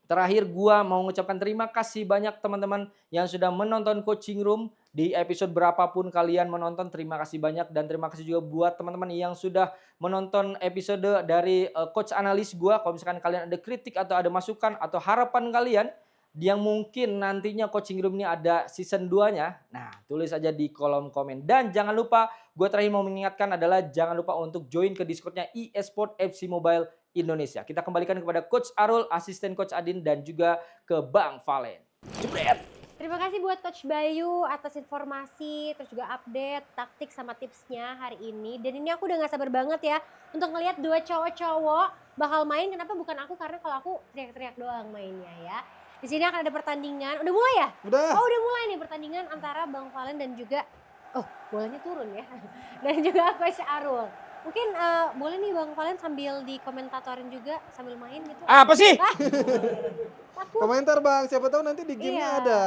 Terakhir gua mau mengucapkan terima kasih banyak teman-teman yang sudah menonton Coaching Room di episode berapapun kalian menonton. Terima kasih banyak dan terima kasih juga buat teman-teman yang sudah menonton episode dari Coach Analis gua. Kalau misalkan kalian ada kritik atau ada masukan atau harapan kalian yang mungkin nantinya Coaching Room ini ada season 2-nya. Nah, tulis aja di kolom komen. Dan jangan lupa, gue terakhir mau mengingatkan adalah jangan lupa untuk join ke Discord-nya eSport FC Mobile Indonesia. Kita kembalikan kepada Coach Arul, asisten Coach Adin, dan juga ke Bang Valen. Jebret! Terima kasih buat Coach Bayu atas informasi, terus juga update, taktik sama tipsnya hari ini. Dan ini aku udah gak sabar banget ya untuk ngelihat dua cowok-cowok bakal main. Kenapa bukan aku? Karena kalau aku teriak-teriak doang mainnya ya. Di sini akan ada pertandingan. Udah mulai ya? Udah. Oh udah mulai nih pertandingan antara Bang Valen dan juga, oh bolanya turun ya. Dan juga Coach Arul. Mungkin boleh nih Bang Valen sambil dikomentatorin juga sambil main gitu. Apa sih? Takut. Komentar Bang, siapa tahu nanti di game-nya Iya. ada.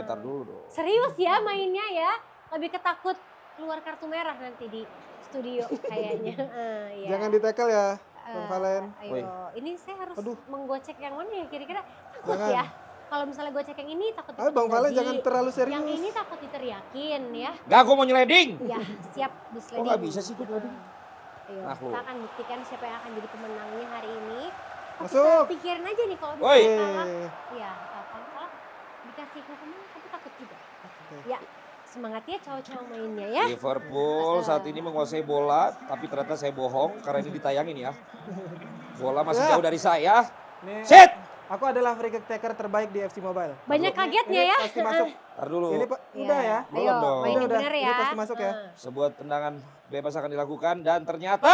Tar dulu dong. Serius ya mainnya ya? Lebih ketakut keluar kartu merah nanti di studio kayaknya. Iya. Jangan di-tackle ya, Bang Valen. Ayo, ini saya harus Aduh. menggocek yang mana ya kira-kira? Takut Jangan. ya. Kalau misalnya gocek yang ini takut Ayo Bang Valen terjadi. jangan terlalu serius. Yang ini takut diteriakin ya. Gak, gue mau nyeleding. Ya, siap Kok disleding. gak bisa sih gue nyeleding? Ayo, Nah, kita akan buktikan siapa yang akan jadi pemenangnya hari ini. Oh, Masuk. Kita pikirin aja nih kalau Woi. misalnya kalah. Iya, kalau kalah dikasih hukuman tapi takut juga. Ya, semangat ya cowok-cowok mainnya ya. Liverpool saat ini menguasai bola, tapi ternyata saya bohong karena ini ditayangin ya. Bola masih Ya. jauh dari saya. Nih, Sit! aku adalah free kick taker terbaik di FC Mobile. Banyak kagetnya Ini ya. pasti masuk. Ntar dulu. Ini Pak, udah ya. Belum Ayo, dong. mainin Udah, bener ini ya. pasti masuk ya. Sebuah tendangan bebas akan dilakukan dan ternyata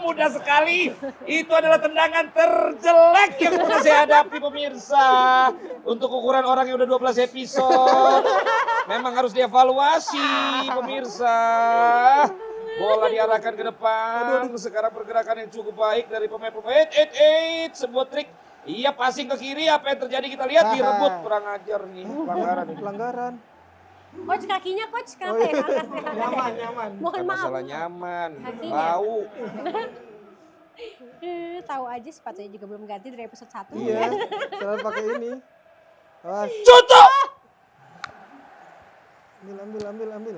mudah sekali. Itu adalah tendangan terjelek yang pernah saya hadapi pemirsa. Untuk ukuran orang yang udah 12 episode. Memang harus dievaluasi pemirsa. Bola diarahkan ke depan. Sekarang pergerakan yang cukup baik dari pemain-pemain. Sebuah trik. Iya, passing ke kiri. Apa yang terjadi kita lihat direbut. Kurang ajar nih. Pelanggaran ini. Pelanggaran. Coach kakinya coach kenapa Oh, ya? iya. Angkat-angkat. Nyaman, nyaman. Mohon Bukan maaf. masalah nyaman. Kakinya. Bau. Tahu aja sepatunya juga belum ganti dari episode 1 Iya, selalu pakai ini. Awas, Contoh! ambil.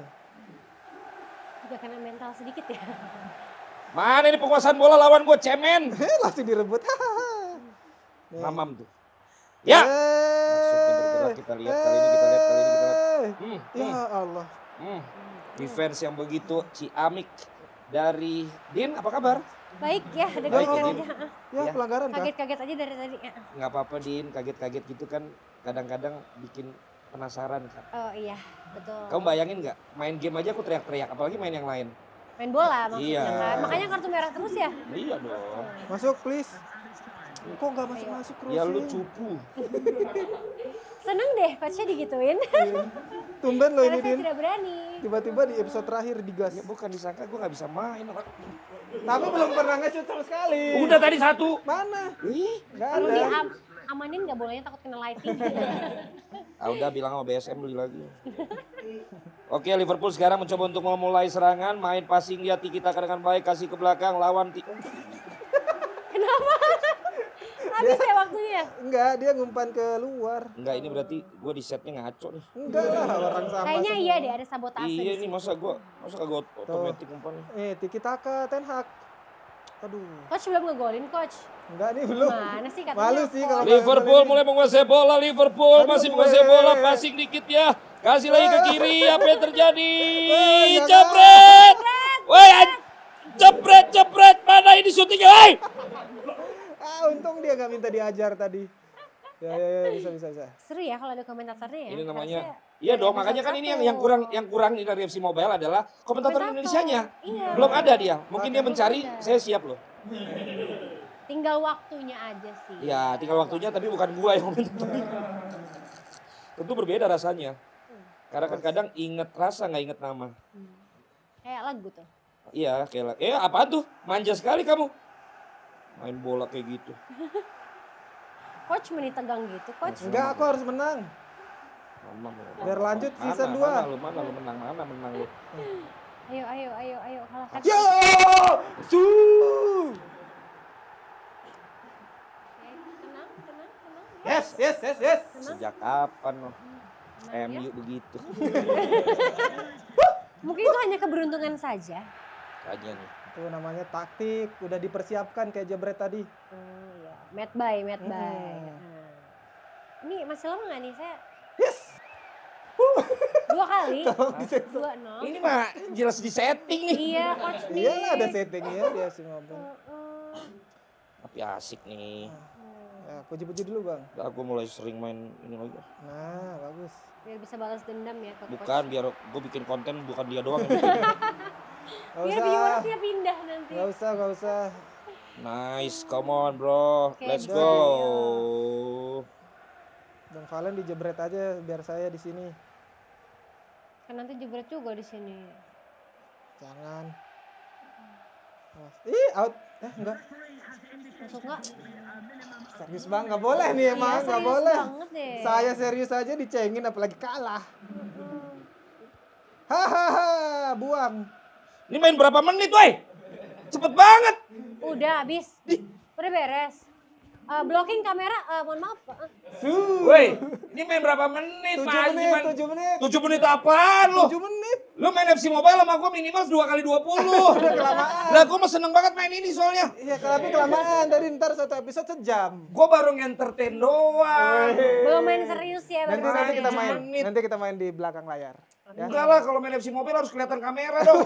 Juga kena mental sedikit ya. Mana ini penguasaan bola lawan gue, cemen. Langsung direbut. Nih. Mamam tuh. Ya. Eh, Maksudnya bergerak, kita lihat kali ini, kita lihat kali ini, kita lihat. Ya Allah. Defense yang begitu ciamik dari Din, apa kabar? Baik ya, ada Baik, kaget Din. aja. Ya, Ya. pelanggaran kan? Kaget-kaget aja dari tadi. Nggak apa-apa Din, kaget-kaget gitu kan kadang-kadang bikin penasaran kan. Oh iya, betul. Kamu bayangin nggak, main game aja aku teriak-teriak, apalagi main yang lain. Main bola maksudnya Iya. kan. Makanya kartu merah terus ya. Iya dong. Masuk please. Kok nggak masuk-masuk terus Ya lu sih? cupu. Seneng deh coachnya digituin. Tumben loh Karena ini saya Din. tidak berani. Tiba-tiba di episode terakhir digas. Ya bukan disangka gue nggak bisa main. Tapi belum pernah nge-shoot sama sekali. Udah tadi satu. Mana? Ih, Nggak Perlu ada. amanin nggak bolanya takut kena lighting. Udah bilang sama BSM beli lagi. Oke, Liverpool sekarang mencoba untuk memulai serangan, main passing dia tiki-taka dengan baik, kasih ke belakang lawan Kenapa? Habis ya waktunya. Enggak, dia ngumpan ke luar. Enggak, ini berarti gue di setnya ngaco nih. Enggak lah, orang sama. Kayaknya semua. iya deh ada sabotase. Iya di nih situ. masa kagak otomatis umpannya. Tiki taka Ten Hag. Aduh. Coach belum ngegolin coach. Enggak nih belum. Mana sih katanya? Malu sih kalau Liverpool mulai menguasai bola, Liverpool masih menguasai bola, passing dikit ya. Kasih lagi ke kiri, apa yang terjadi? Jepret! Woi, jepret, mana ini syutingnya, woi? Untung dia nggak minta diajar tadi. Ya, bisa. Seru ya kalau ada komentatornya ya. Ini namanya, Harusnya iya dong, episode makanya kan ini satu. yang kurang dari FC Mobile adalah komentator Indonesianya. Iya. Belum ada dia, mungkin dia mencari, saya siap loh. Tinggal waktunya aja sih. Ya, tinggal waktunya tapi bukan gua yang komentator. Tentu berbeda rasanya. Karena kan kadang inget rasa nggak inget nama. Kayak lagu tuh. Iya, kayak apaan tuh? Manja sekali kamu. Main bola kayak gitu. Coach menit tegang gitu coach. Enggak, aku harus menang. Biar lanjut season 2. Mana lu menang lu. Ayo kalahkan. Yo! Su! Oke, tenang. Yes. Sejak kapan lo? MU begitu. Mungkin itu hanya keberuntungan saja. Kayaknya nih. Itu namanya taktik, udah dipersiapkan kayak Jebret tadi. Iya. Mad by. Nah. Ini masih lama nggak nih saya? Yes. 2 kali. 2-0. Ini mah jelas di setting nih. Iya coach nih. Iyalah ada settingnya dia sih ngobrol. Tapi asik nih. Ya, puji-puji dulu bang. Aku mulai sering main ini lagi. Nah, bagus. Biar bisa balas dendam ya ke coach. Bukan biar gue bikin konten bukan dia doang yang bikin. Gak Biar usah. viewersnya pindah nanti. Gak usah. Nice, come on bro. Oke, Let's udah, go. Bang Valen dijebret aja biar saya di sini. Kan nanti jebret juga di sini. Jangan. Ih, out. Enggak. Masuk nggak? Serius bang, nggak boleh nih emang, Iya, nggak serius boleh. banget deh. Saya serius aja dicengin apalagi kalah. Hahaha, buang. Ini main berapa menit, woi? Cepet banget. Udah habis. Udah beres. Blocking kamera, mohon maaf. Woi, ini main berapa menit? 7 menit, 7 menit. 7 menit apaan lu? 7 menit. Lu main FC Mobile sama gue minimal 2x20. Udah kelamaan. Lah gue mah seneng banget main ini soalnya. Iya, tapi kelamaan. Tadi ntar satu episode sejam. Gue baru nge-entertain doang. Belum main serius ya. Nanti baru nanti kita 7 main. menit. Nanti kita main di belakang layar. Ya. Enggak lah, kalau main FC Mobile harus kelihatan kamera dong.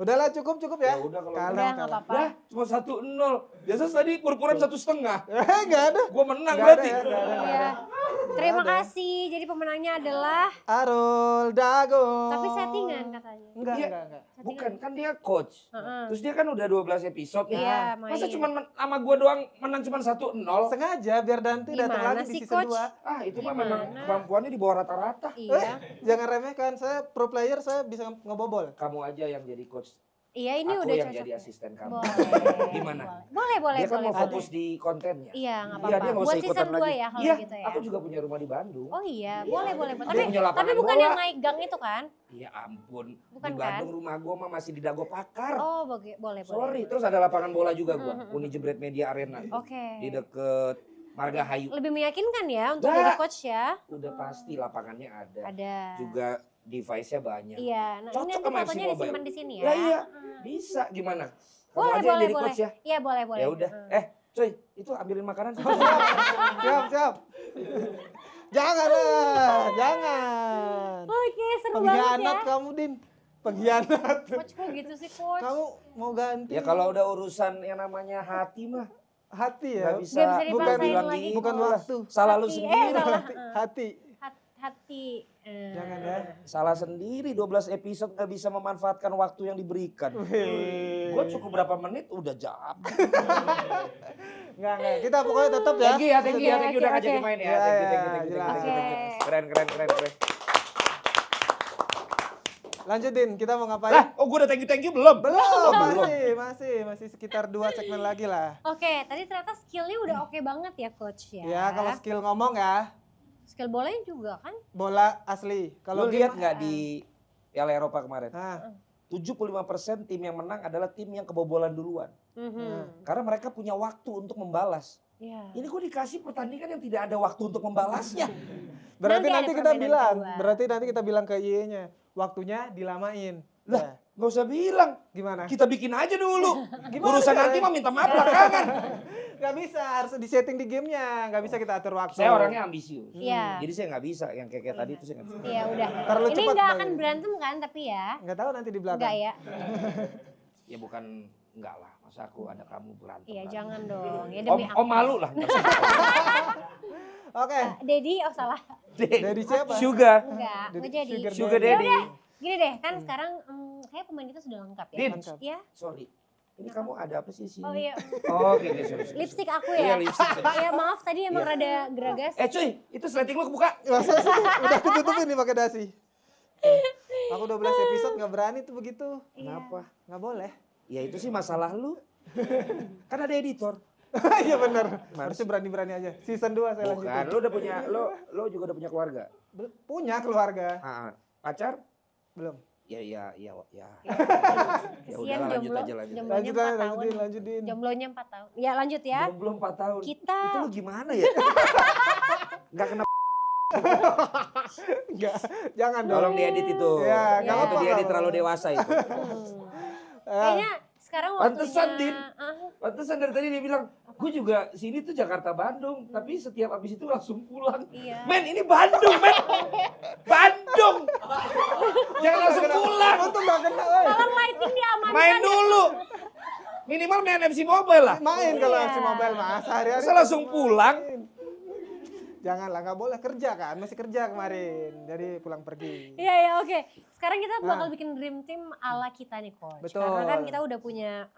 Udahlah cukup ya. Ya udah kalau Udah nggak apa-apa. Lah, cuma 1-0. Biasa tadi pur-puran 1,5. Enggak ada. Gue menang Nggak berarti. ada, nggak ada. Iya. Terima kasih. Jadi pemenangnya adalah. Arul Dago. Tapi settingan katanya. Enggak. Bukan, kan dia coach. Heeh. Terus dia kan udah 12 episode nih. Iya, main. Masa cuma sama gue doang menang cuma 1-0? Sengaja biar nanti datang Gimana lagi di sih, season Coach? 2. Ah, itu mah memang Gimana? kemampuannya di bawah rata-rata. Iya. Jangan remehkan, saya pro player, saya bisa ngebobol. Kamu aja yang jadi coach. Iya ini Aku udah yang cocok. jadi asisten kamu. Boleh. Gimana? Boleh. Dia kan mau boleh. fokus di kontennya. Iya nggak Iya, apa-apa. dia nggak Buat usah ikutan season 2 lagi. ya kalau Iya, gitu ya. aku juga punya rumah di Bandung. Oh iya, boleh. Dia Tapi punya lapangan bukan bola. yang naik gang itu kan? Iya ampun. Bukan Di Bandung rumah gua mah masih di Dago Pakar. Oh, boleh. Sorry, terus ada lapangan bola juga gua. Uni Jebret Media Arena. Oke. Di deket Margahayu. Lebih meyakinkan ya untuk Nggak. jadi coach ya? Udah pasti lapangannya ada. Ada. Juga device-nya banyak. Iya, nah ini Cocok nanti sama FC fotonya Mobile. disimpan di sini ya. Lah iya, bisa gimana? Kamu Boleh, aja yang boleh, jadi boleh. coach ya? Iya, boleh. Ya udah. Cuy, itu ambilin makanan. Siap. Jangan lah, jangan. Oke, seru banget Pengkhianat ya. kamu, Din. Pengkhianat. Coach kok gitu sih, coach? Kamu mau ganti Ya kalau udah urusan yang namanya hati mah hati nggak ya. bisa, Nggak bisa bukan dipaksain bilang lagi, gitu bukan lah. waktu. Salah lu Hati. sendiri. Salah. Hati. Hati. Jangan ya. Salah sendiri 12 episode nggak bisa memanfaatkan waktu yang diberikan. Wih. Gue cukup berapa menit udah jawab. Enggak. Kita pokoknya tetap ya. Thank you ya, Oke, udah oke, ngajakin oke. main ya. Ya, Thank you. jelas. Oke. Keren. Lanjut, Din. Kita mau ngapain? Lah, gue udah thank you belum? Belum, masih sekitar 2 segmen lagi lah. Oke, tadi ternyata skillnya udah oke banget ya, coach ya. Ya, kalau skill ngomong ya. Skill bolanya juga kan? Bola asli. Lu game lihat nggak di Piala Eropa kemarin? Ah, 75% tim yang menang adalah tim yang kebobolan duluan. Karena mereka punya waktu untuk membalas. Iya. Ini gue dikasih pertandingan yang tidak ada waktu untuk membalasnya. berarti Nanti ada nanti kita permainan bilang, kedua. berarti nanti kita bilang ke IE-nya, waktunya dilamain. Lah, Ya, nggak usah bilang. gimana? Kita bikin aja dulu. Gimana Urusan caranya? nanti mah minta maaf belakangan. Gak bisa, harus disetting di gamenya, gak bisa kita atur waktu. Saya orangnya ambisius. Iya. Jadi saya nggak bisa yang kayak tadi itu saya nggak bisa. Iya udah. Terlalu Ini cepat nggak akan balik. berantem kan tapi ya? Nggak tahu nanti di belakang. Enggak ya? Ya bukan enggak lah. Masa aku ada kamu berantem. Iya lagi. jangan dong. Ya Om, demi om malu lah. Oke, Dedi, oh salah. dari siapa? Sugar. Enggak, Dari mau jadi. Sugar Ya daddy. udah, gini deh kan sekarang kayak pemain kita sudah lengkap ya. Din. Lengkap. Iya. Sorry. Ini kamu ada apa sih di sini? Oh iya. Oh, oke, sorry. Lipstick aku Iya, ya. lipstick. Ya maaf tadi emang Iya. rada geragas. Cuy, itu sleting lu kebuka. Masa sih? Udah ditutupin nih pakai dasi. Aku 12 episode nggak berani tuh begitu. Kenapa? Nggak boleh. Ya itu sih masalah lu. Kan ada editor. Iya benar. Harusnya berani-berani aja. Season 2 saya Bukan, lanjutin. lu udah punya, lu juga udah punya keluarga. Punya keluarga. Pacar? Belum. Ya. Ya Kesian udahlah, lanjut jomblo. aja, lanjut. Jomblonya Lanjut 4 aja, tahun. lanjutin. Jomblonya 4 tahun. Ya lanjut ya. Belum 4 tahun. Kita Itu lu gimana ya? Gak kena Enggak, jangan dong. tolong diedit itu. Ya, nggak Itu apa-apa, diedit nggak terlalu apa-apa. dewasa itu. kayaknya sekarang waktunya. Pantesan, Din. Ah, Pantesan dari tadi dia bilang, gue juga sini tuh Jakarta Bandung, tapi setiap habis itu langsung pulang. Iya. Men, ini Bandung, men. Bandung. Jangan langsung pulang. Untung nggak kena, woy. Tolong lighting diamankan. Main dulu. Minimal main MC Mobile lah. Main kalau Iya. si mobile mas, sehari-hari. Masa langsung pulang? Janganlah, nggak boleh kerja kan, masih kerja kemarin, jadi pulang pergi. Iya ya oke. Sekarang kita bakal Ah. bikin dream team ala kita nih coach. Betul. Karena kan kita udah punya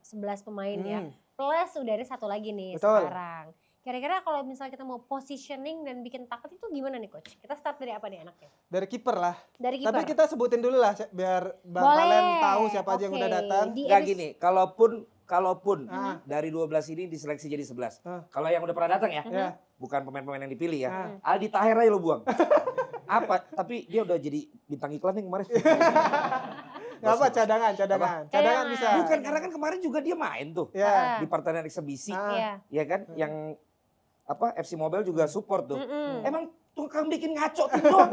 11 pemain ya. Plus udah ada satu lagi nih Betul. sekarang. Kira-kira kalau misalnya kita mau positioning dan bikin takut itu gimana nih coach? Kita start dari apa nih anaknya? Dari kiper lah. Dari kiper. Tapi kita sebutin dulu lah, biar Bang Boleh. Valen tahu siapa aja yang Oke. udah datang. Di Enggak edisi- gini, kalaupun Ah. dari 12 ini diseleksi jadi 11. Ah. Kalau yang udah pernah datang ya, Ya. bukan pemain-pemain yang dipilih ya. Ah. Aldi Taher aja lo buang. Apa? Tapi dia udah jadi bintang iklan nih kemarin. Nggak apa, cadangan. Cadangan bisa. Bukan, karena kan kemarin juga dia main tuh. Ya. Di pertandingan eksebisi. Ah. Iya. Ya kan? Yang apa FC Mobile juga support tuh. Mm-mm. Emang tukang bikin ngaco tim doang.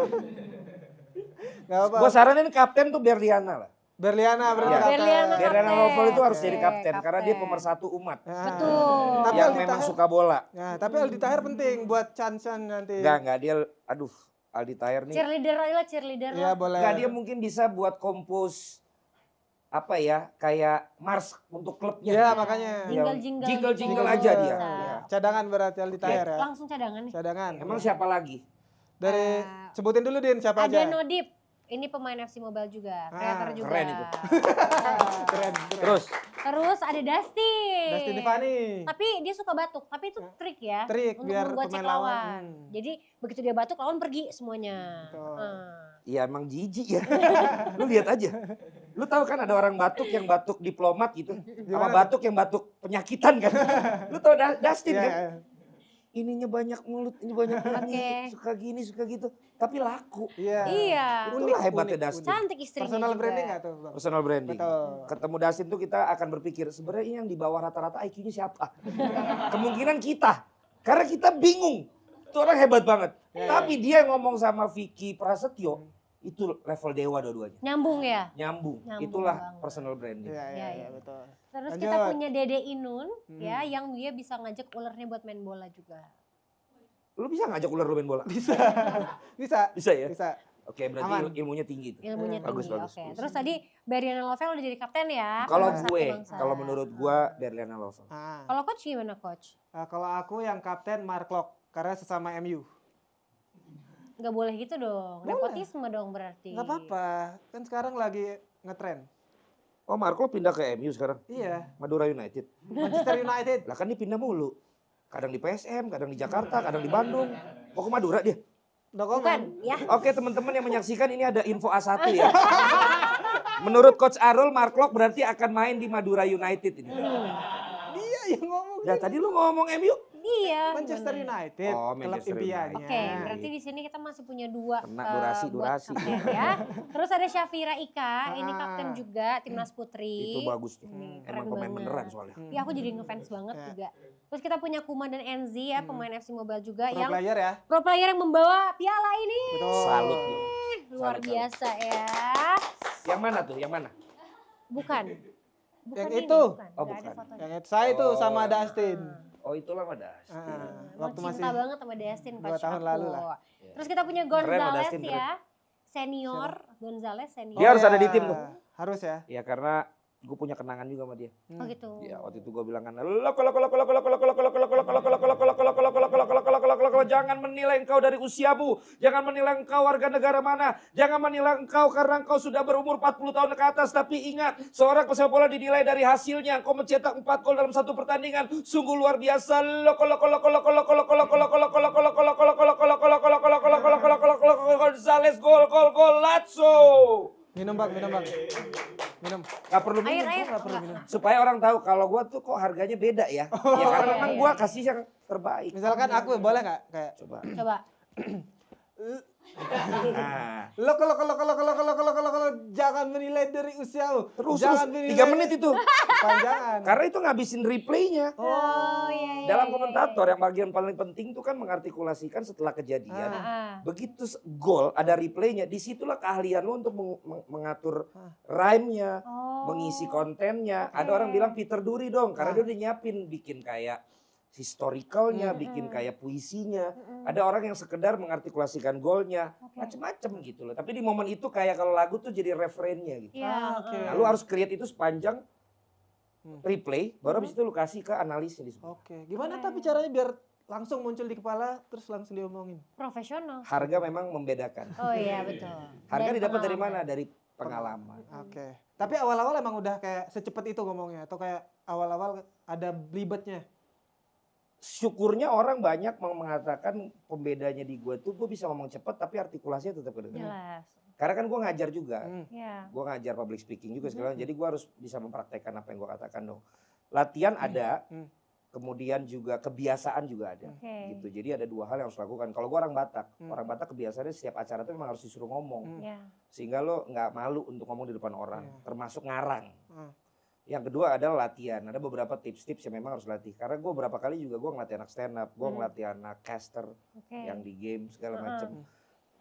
Nggak apa. Gua saranin kapten tuh Berliana lah. Berliana berarti Iya. kapten. Berliana. Berliana Kapten. Novel itu harus jadi Oke, kapten karena dia kapten. pemersatu umat Nah. Betul. Tapi yang Aldi memang Taher- suka bola. Nah, tapi Aldi Taher penting buat Chansan nanti. Enggak dia aduh Aldi Taher nih. Cheerleader aja lah, cheerleader Iya lah. boleh. Enggak, dia mungkin bisa buat kompos apa ya, kayak Mars untuk klubnya. Iya makanya. Jingle-jingle. Jingle-jingle gitu. aja dia. Bisa. Iya. Cadangan berarti Aldi Taher ya. Langsung cadangan nih. Cadangan. Emang siapa lagi? Dari Ah. sebutin dulu Din siapa Ada aja. Nodip. Ini pemain FC Mobile juga, creator juga. keren itu. Keren. Terus Terus ada Dustin. Dustin Tiffany. Tapi dia suka batuk, tapi itu trik ya. Trik, untuk biar membuat pemain cek lawan. lawan. Jadi begitu dia batuk, lawan pergi semuanya. Betul. ya emang jijik ya. Lu lihat aja. Lu tahu kan ada orang batuk yang batuk diplomat gitu. Sama Gimana? batuk yang batuk penyakitan kan. Lu tahu Dustin Iya, kan? iya. Ininya banyak mulut, ini banyak ini, suka gini, suka gitu. Tapi laku. Iya. Iya. Itulah hebatnya Dustin. Cantik istrinya Personal juga. branding nggak tuh Bang? Personal branding. Betul. Ketemu Dustin tuh kita akan berpikir sebenarnya ini yang di bawah rata-rata IQ-nya siapa? Kemungkinan kita. Karena kita bingung. Itu orang hebat banget. Ya, Tapi dia ngomong sama Vicky Prasetyo itu level dewa dua-duanya. Nyambung ya. Nyambung. Nyambung Itulah banget. personal branding. Iya, iya, Iya, iya, iya. betul. Terus Lanjut. kita punya Dede Inun ya, yang dia bisa ngajak ulernya buat main bola juga. Lu bisa ngajak ular lu main bola? Bisa. Bisa. Bisa ya? Bisa. Oke, berarti Aman. ilmunya tinggi tuh. Ilmunya Bagus, tinggi. bagus, Oke. bagus. Terus tadi Beriana Lovel udah jadi kapten ya. Kalau pemersatu gue, bangsa. kalau menurut gue Berliana Lovel. Ah. Kalau coach gimana coach? Kalau aku yang kapten Mark Locke karena sesama MU. Nggak boleh gitu dong. Boleh. Nepotisme dong berarti. Nggak apa-apa. Kan sekarang lagi ngetren. Oh, Marco pindah ke MU sekarang. Iya. Madura United. Manchester United. Lah kan dia pindah mulu. Kadang di PSM, kadang di Jakarta, kadang di Bandung. Mau ke Madura dia. Udah Bukan komen. ya. Oke teman-teman yang menyaksikan ini ada info A1 ya. Menurut Coach Arul, Mark Locke berarti akan main di Madura United ini. Dia yang ngomong. Ya tadi lu ngomong MU. Iya. Manchester gimana? United, Oh, klub Manchester impiannya. Oke, berarti di sini kita masih punya 2 Kena durasi. buat kapten ya. Terus ada Syafira Ika, ini Ah. kapten juga timnas putri. Itu bagus tuh. Ini Emang keren pemain banget. beneran soalnya. Ya aku jadi ngefans banget Ya. juga. Terus kita punya Kuman dan Enzi ya, pemain FC Mobile juga Pro yang player ya. pro player yang membawa piala ini. Betul. Salut loh. Luar Salut, biasa ya. Yang mana tuh? Yang mana? Bukan. Bukan Yang ini, itu. bukan. Oh, Nggak ada bukan. fotonya. Yang itu saya tuh Oh. sama Dustin. Oh itulah Mas Dustin. Emang Waktu cinta masih banget sama Dustin 2 coach tahun aku. lalu lah. Terus kita punya Keren, Gonzales Dustin, keren. ya. Senior Gonzales senior. Dia harus ada di tim tuh. Harus ya. Ya karena gue punya kenangan juga sama dia. Oh gitu. Ya waktu itu gue bilang kan, jangan menilai engkau dari usiamu, jangan menilai engkau warga negara mana, jangan menilai engkau karena engkau sudah berumur 40 tahun ke atas, tapi ingat seorang pesepak bola dinilai dari hasilnya. Engkau mencetak 4 gol dalam satu pertandingan, sungguh luar biasa. Gonzales gol Lazio. Minum bang. Minum. Gak perlu minum. Air. Nggak perlu minum. Supaya orang tahu kalau gua tuh kok harganya beda ya. Ya karena iya, memang iya. gua kasih yang terbaik. Misalkan aku boleh nggak kayak Coba. Coba. Nah, lo jangan menilai dari usiamu. terus Jangan menilai 3 menit itu. panjangan. Karena itu ngabisin replaynya. Oh iya. Dalam komentator yang bagian paling penting itu kan mengartikulasikan setelah kejadian. Begitu gol ada replaynya, disitulah keahlian lo untuk mengatur rhyme-nya, mengisi kontennya. Ada orang bilang Peter Duri dong, karena dia udah nyiapin bikin kayak historicalnya, bikin kayak puisinya. Ada orang yang sekedar mengartikulasikan golnya, macem-macem gitu loh. Tapi di momen itu kayak kalau lagu tuh jadi referennya gitu. Iya. Oke. Nah, lu harus create itu sepanjang replay, baru habis itu lu kasih ke analisnya di situ. Oke. Gimana tapi caranya biar langsung muncul di kepala terus langsung diomongin? Profesional. Harga memang membedakan. Oh iya betul. Harga Dan didapat dari pengalaman. mana? Dari pengalaman. Oke. Tapi awal-awal emang udah kayak secepat itu ngomongnya atau kayak awal-awal ada belibetnya? Syukurnya orang banyak mengatakan pembedanya di gue tuh gue bisa ngomong cepet tapi artikulasinya tetap kedengeran. Jelas. Karena kan gue ngajar juga. Iya. Gue ngajar public speaking juga segala, jadi gue harus bisa mempraktekkan apa yang gue katakan dong. Latihan ada, kemudian juga kebiasaan juga ada. Oke. Gitu. Jadi ada 2 hal yang harus lakukan. Kalau gue orang Batak kebiasaannya setiap acara itu memang harus disuruh ngomong. Iya. Sehingga lo nggak malu untuk ngomong di depan orang, termasuk ngarang. Hmm. Yang kedua adalah latihan. Ada beberapa tips-tips yang memang harus latih. Karena gue berapa kali juga gue ngelatih anak stand up, gue ngelatih anak caster Oke. yang di game segala macam.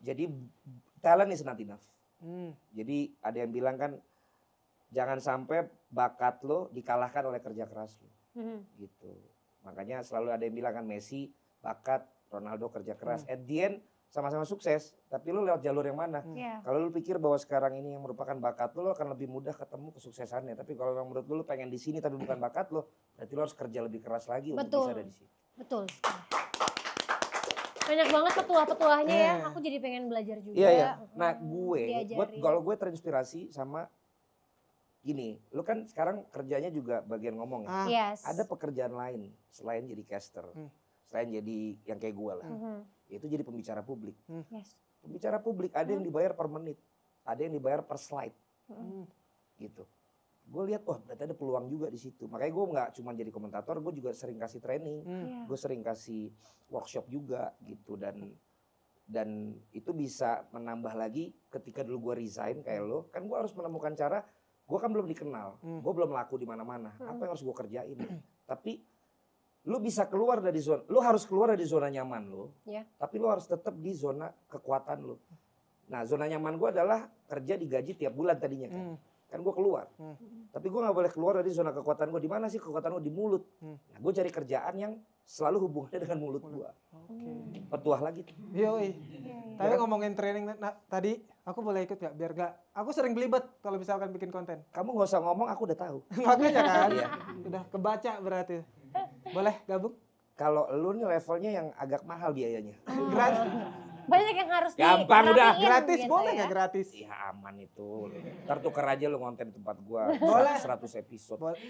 Jadi talent is not enough. Jadi ada yang bilang kan jangan sampai bakat lo dikalahkan oleh kerja keras lo. Gitu. Makanya selalu ada yang bilang kan Messi bakat, Ronaldo kerja keras. At the end sama-sama sukses, tapi lo lewat jalur yang mana? Iya. Kalau lu pikir bahwa sekarang ini yang merupakan bakat lu akan lebih mudah ketemu kesuksesannya. Tapi kalau memang menurut lu pengen di sini tapi bukan bakat lu, berarti lu harus kerja lebih keras lagi untuk Betul. bisa ada di sini. Betul sekali. Banyak banget petuah-petuahnya ya. Iya. Aku jadi pengen belajar juga. Iya iya. Nah Diajarin. kalau gue terinspirasi sama gini, lu kan sekarang kerjanya juga bagian ngomong ya. Yes. Ada pekerjaan lain selain jadi caster, selain jadi yang kayak gue lah. Itu jadi pembicara publik. Yes. Pembicara publik ada yang dibayar per menit, ada yang dibayar per slide. Gitu. Gue lihat, wah berarti ada peluang juga di situ. Makanya gue nggak cuma jadi komentator, gue juga sering kasih training, Iya. gue sering kasih workshop juga gitu dan itu bisa menambah lagi ketika dulu gue resign kayak lo, kan gue harus menemukan cara. Gue kan belum dikenal, gue belum laku di mana-mana. Apa yang harus gue kerjain? Tapi lu bisa keluar dari zona, lu harus keluar dari zona nyaman lu. Iya. Tapi lu harus tetap di zona kekuatan lu. Nah zona nyaman gue adalah kerja digaji tiap bulan tadinya kan. Kan gue keluar. Tapi gue gak boleh keluar dari zona kekuatan gue. Di mana sih kekuatan gue? Di mulut. Nah gue cari kerjaan yang selalu hubungannya dengan mulut gue. Petuah lagi. Yoi. Tapi ngomongin training tadi, aku boleh ikut gak? Biar gak, aku sering belibet kalau misalkan bikin konten. Kamu gak usah ngomong, aku udah tahu. Makanya kan, Iya. udah kebaca berarti. Boleh gabung? Kalau lu nih levelnya yang agak mahal biayanya. Gratis, Banyak yang harus Gampang udah. dirapiin gratis gitu boleh ya. nggak gratis? Ya aman itu. Ntar tuker aja lu ngonten di tempat gua. Boleh. 100 episode. Boleh.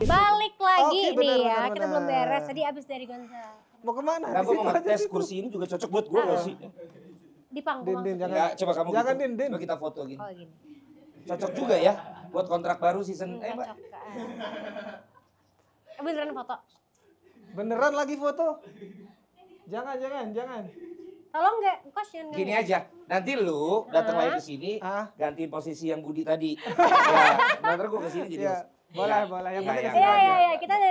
Balik lagi Oke, benar, nih ya. benar, Kita belum benar. beres. Tadi abis dari Gonzal. Mau kemana? Nah, Di gua situ mau aja ngetes situ. kursi ini juga cocok buat gua gak sih? Di panggung Din, Din, maksudnya. jangan. Enggak, coba kamu Jangan, gitu. Din, Din. Coba kita foto gini. Oh gini. Cocok juga ya buat kontrak baru season. Mbak. Cocok kan. Beneran foto. Beneran lagi foto? Jangan. Tolong nggak, Coach jangan Gini nggak. aja, nanti lu datang lagi ke sini, Ah, gantiin posisi yang Budi tadi. Ya, ntar gue ke sini jadi iya. host. Boleh. Yang Nggak, penting yang kesini Iya, nggak, iya, iya. nggak. Kita ada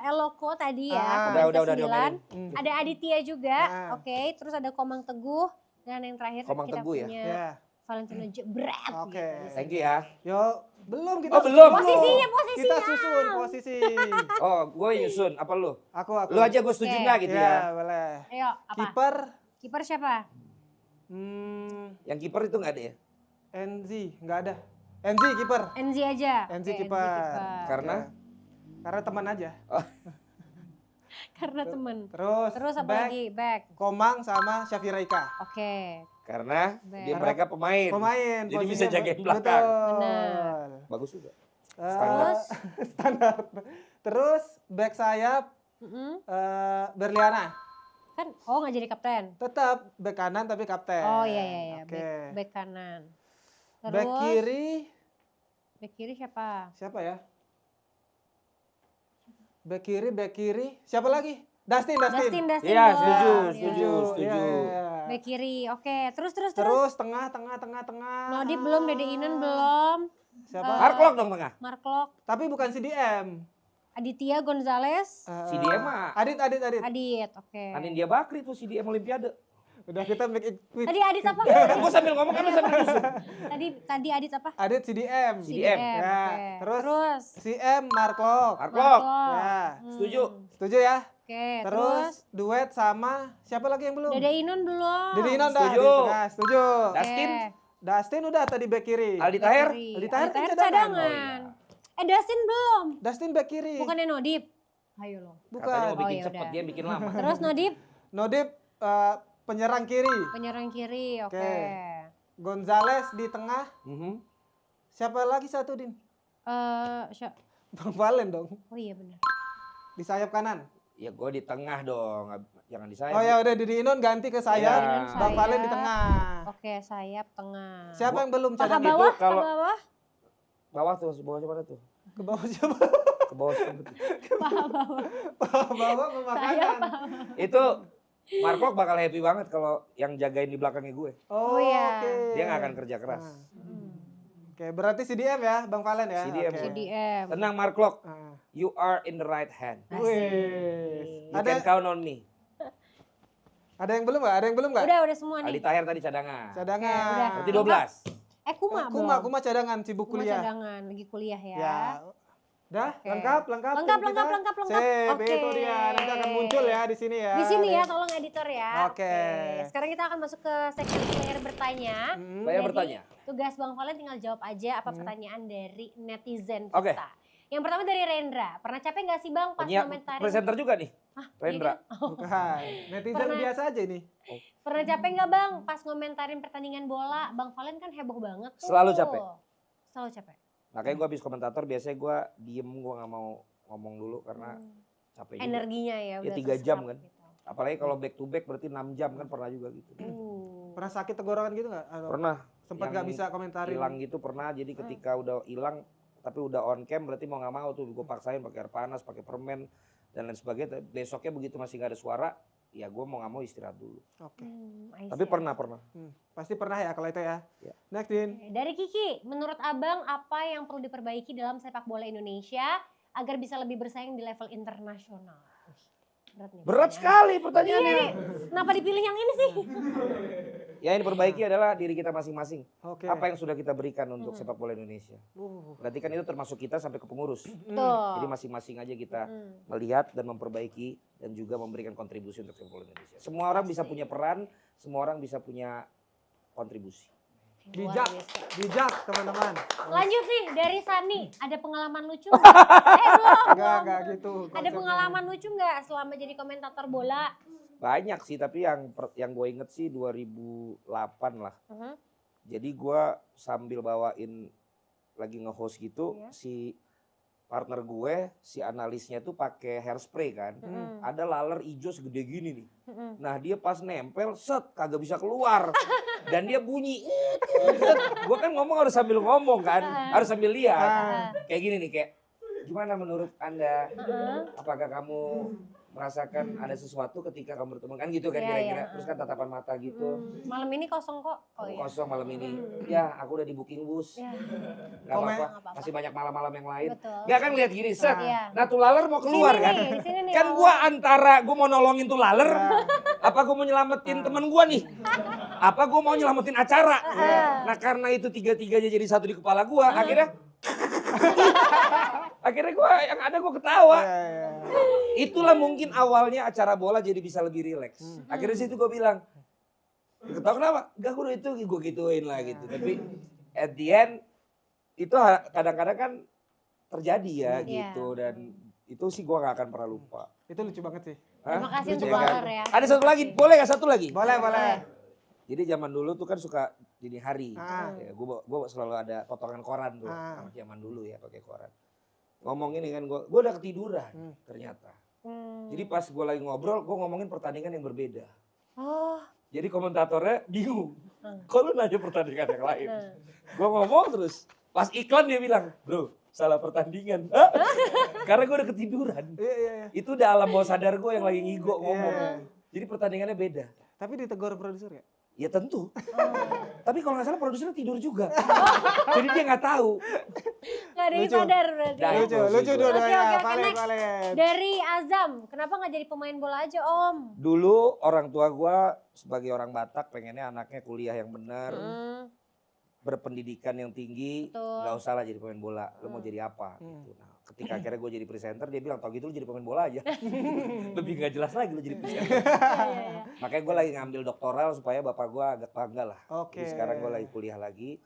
Eloko tadi ya. Ah. pemain Udah ke-9. diomelin. Ada Aditya juga. Ah. Oke, terus ada Komang Teguh. Dan yang terakhir Komang kita Teguh ya? punya Ya. Valentino Jebret. Oke. gitu. Thank you ya. Yo, belum kita. Oh, belum. Posisinya. Kita susun posisi. Oh, gue nyusun, apa lu? Aku. Lu aja gue setuju Oke. nggak gitu Ya, ya? boleh. Ayo, apa? Kiper. Kiper siapa? Yang kiper itu nggak ada ya? NZ, nggak ada. NZ kiper. NZ aja. NZ Oke, kiper. Karena? Karena teman aja. Karena temen. Terus Terus apa back, lagi? Back. Komang sama Syafiraika. Oke. Karena Baik. dia mereka pemain. Pemain. Jadi posisinya bisa jagain belakang. Betul. Benar. Bagus juga. Standar. Standar. Terus back sayap Mm-mm. Berliana. Kan, oh nggak jadi kapten. Tetap back kanan tapi kapten. Oh iya. Oke. Back kanan. Terus, Back kiri Back kiri siapa? siapa ya? Back kiri. Siapa lagi? Dustin. Dustin. Iya, gol. setuju, Iya. setuju. Iya. Back kiri. Oke, terus. Terus tengah. Nodi belum, Dede Inen belum. Siapa? Harklok dong tengah. Mark Lok, Tapi bukan CDM. Aditya Gonzalez, Si dia mah. Adit. Adit. Oke. Anindia Bakri tuh si DM Olimpiade. Udah kita make it quick. Tadi Adit apa? Kan gue sambil ngomong kan lu sambil nyusun. Tadi Adit apa? Adit CDM. CDM. Ya. Oke. Terus CM Mark Lok. Harklok. Ya. Setuju. Setuju ya? Oke, Terus duet sama siapa lagi yang belum? Dede Inun belum. Didi Inon dah. Setuju. di tengah, setuju. Oke. Dustin. Dustin udah tadi back kiri. Aldi Back Taher. kiri. Aldi Taher kan Taher cadangan. cadangan. Oh, Dustin belum. Dustin back kiri. Bukannya Nodip. Ayo lo. Katanya mau Bukan. bikin Oh, cepet, yaudah. dia bikin lama. Terus Nodip, Nodip penyerang kiri. penyerang kiri. Oke. Oke. Gonzales di tengah. Mhm. Siapa lagi satu, Din? Bang Valen dong. Oh iya benar. Di sayap kanan. Ya gue di tengah dong, jangan di sayap. Oh ya udah Didi Inon ganti ke sayap. Iya. Bang Valen di Sayap. tengah. Oke, sayap tengah. Siapa yang belum Paha cadang? bawah, itu kalau- paha bawah, Bawah tuh, bawah mana tuh? Ke bawah siapa? Ke bawah siapa tuh? paha bawah. Bawah ke makanan. Itu Markok bakal happy banget kalau yang jagain di belakangnya gue. Oh, Oh, iya. oke. Dia nggak akan kerja keras. Nah. Oke, berarti CDM ya, Bang Valen ya. CDM. Oke. CDM. Tenang Markok, Ah. you are in the right hand. Wih. You can Ada count on me. ada yang belum nggak? Ada yang belum nggak? Udah semua nih. Aldi Taher tadi cadangan. Cadangan. Oke, udah. Berarti 12. Kuma belum. Kuma cadangan sibuk Kuma kuliah. cadangan, lagi kuliah ya. Ya. Dah, Oke. lengkap. Lengkap. tim kita. Sip, Sip, oke. itu dia. Nanti akan muncul ya di sini ya. Di sini ya, tolong editor ya. Oke. Sekarang kita akan masuk ke segmen player bertanya. Hmm. Saya Jadi, bertanya. Tugas Bang Valen tinggal jawab aja apa pertanyaan dari netizen Oke. kita. Yang pertama dari Rendra. Pernah capek nggak sih Bang pas Punya komentarin? presenter juga nih, Hah, Rendra. iya kan? Bukan. Netizen Pernah. biasa aja ini. Pernah capek nggak Bang pas ngomentarin pertandingan bola? Bang Valen kan heboh banget tuh. Selalu capek. Selalu capek. Makanya gue habis komentator biasanya gue diem, gue nggak mau ngomong dulu karena capek juga. Energinya ya Ya, udah 3 jam terserap kan. gitu. Apalagi kalau back to back berarti 6 jam kan pernah juga gitu. Pernah sakit tenggorokan gitu nggak? Atau Pernah. sempat yang nggak bisa komentarin. Hilang gitu pernah, jadi ketika udah hilang tapi udah on cam berarti mau nggak mau tuh gue paksain pakai air panas, pakai permen dan lain sebagainya. Besoknya begitu masih nggak ada suara, ya gue mau nggak mau istirahat dulu. Oke. Tapi pernah. Pasti pernah ya kalau itu ya. Ya. Next, Din. Dari Kiki, menurut Abang apa yang perlu diperbaiki dalam sepak bola Indonesia agar bisa lebih bersaing di level internasional? Berat nih. Berat pertanyaannya. sekali pertanyaannya. Iya, kenapa dipilih yang ini sih? Ya yang diperbaiki adalah diri kita masing-masing. Oke. Apa yang sudah kita berikan untuk sepak bola Indonesia. Uh. Berarti kan itu termasuk kita sampai ke pengurus. Tuh. Jadi masing-masing aja kita Hmm. melihat dan memperbaiki dan juga memberikan kontribusi untuk sepak bola Indonesia. Semua orang bisa punya peran, semua orang bisa punya kontribusi. Luar Bijak, biasa. bijak teman-teman. Lanjut nih dari Sani, ada pengalaman lucu nggak? Belum. Enggak gitu. Ada konsepnya. pengalaman lucu nggak selama jadi komentator bola? Banyak sih, tapi yang gue inget sih 2008 lah. Mhm. Jadi gue sambil bawain lagi nge-host gitu, Iya. si partner gue, si analisnya tuh pakai hairspray kan. Mhm. Ada laler hijau segede gini nih. Mhm. Nah dia pas nempel, set kagak bisa keluar. Dan dia bunyi. Gue kan ngomong harus sambil ngomong kan, harus sambil lihat. Ah. Kayak gini nih, kayak gimana menurut Anda? Heeh. Apakah kamu merasakan ada sesuatu ketika kamu bertemu kan gitu kan Iya, kira-kira. iya. Terus kan tatapan mata gitu. Malam ini kosong kok. Oh Aku iya. kosong malam ini. Ya, aku udah di booking bus. Ya, Gak Komen. apa-apa. Nggak apa-apa. Masih banyak malam-malam yang lain. betul. Gak kan lihat gini, set. Iya. Nah tuh laler mau keluar Sini kan. nih, di sini nih, Kan Allah. gua antara gua mau nolongin tuh laler, apa gua mau nyelamatin temen gua nih? Apa gua mau nyelamatin acara? Nah karena itu tiga-tiganya jadi satu di kepala gua, akhirnya akhirnya gua yang ada gua ketawa. Iya. Itulah mungkin awalnya acara bola jadi bisa lebih rileks. Akhirnya situ gue bilang, ketawa kenapa? Enggak, gue itu gue gituin lah gitu. Tapi at the end itu kadang-kadang kan terjadi ya Iya. gitu. Dan itu sih gue gak akan pernah lupa. Itu lucu banget sih. Hah? Terima kasih Lucu untuk banget. Laler ya. Ada satu lagi, boleh gak satu lagi? Boleh, boleh. Jadi zaman dulu tuh kan suka dini hari. Ah. Ya, gue selalu ada potongan koran tuh. Ah. Anak zaman dulu ya pakai koran. Ngomongin kan gue udah ketiduran ternyata. Jadi pas gue lagi ngobrol, gue ngomongin pertandingan yang berbeda. Oh, Jadi komentatornya bingung. Kok lu nanya pertandingan yang lain? Gue ngomong terus. Pas iklan dia bilang, bro salah pertandingan. Hah? Karena gue udah ketiduran. Iya, iya, iya. Itu udah alam bawah sadar gue yang lagi ngigo ngomong. Iya. Jadi pertandingannya beda. Tapi ditegur produser ya? Ya tentu. Tapi kalau nggak salah produsernya tidur juga. Jadi dia nggak tahu. nggak ada yang Lucu. sadar berarti. Nah, Lucu, itu sih lucu gua. dua-duanya. Oke, Valen, next. Valen. Dari Azam, kenapa nggak jadi pemain bola aja Om? Dulu orang tua gue sebagai orang Batak pengennya anaknya kuliah yang benar. Berpendidikan yang tinggi, Betul. nggak usah lah jadi pemain bola. Lu mau jadi apa? Gitu. Nah, ketika akhirnya gue jadi presenter, dia bilang, tau gitu lu jadi pemain bola aja. Lebih nggak jelas lagi lu jadi presenter. Iya. Makanya gue lagi ngambil doktoral supaya bapak gue agak bangga lah. Oke. Jadi sekarang gue lagi kuliah lagi.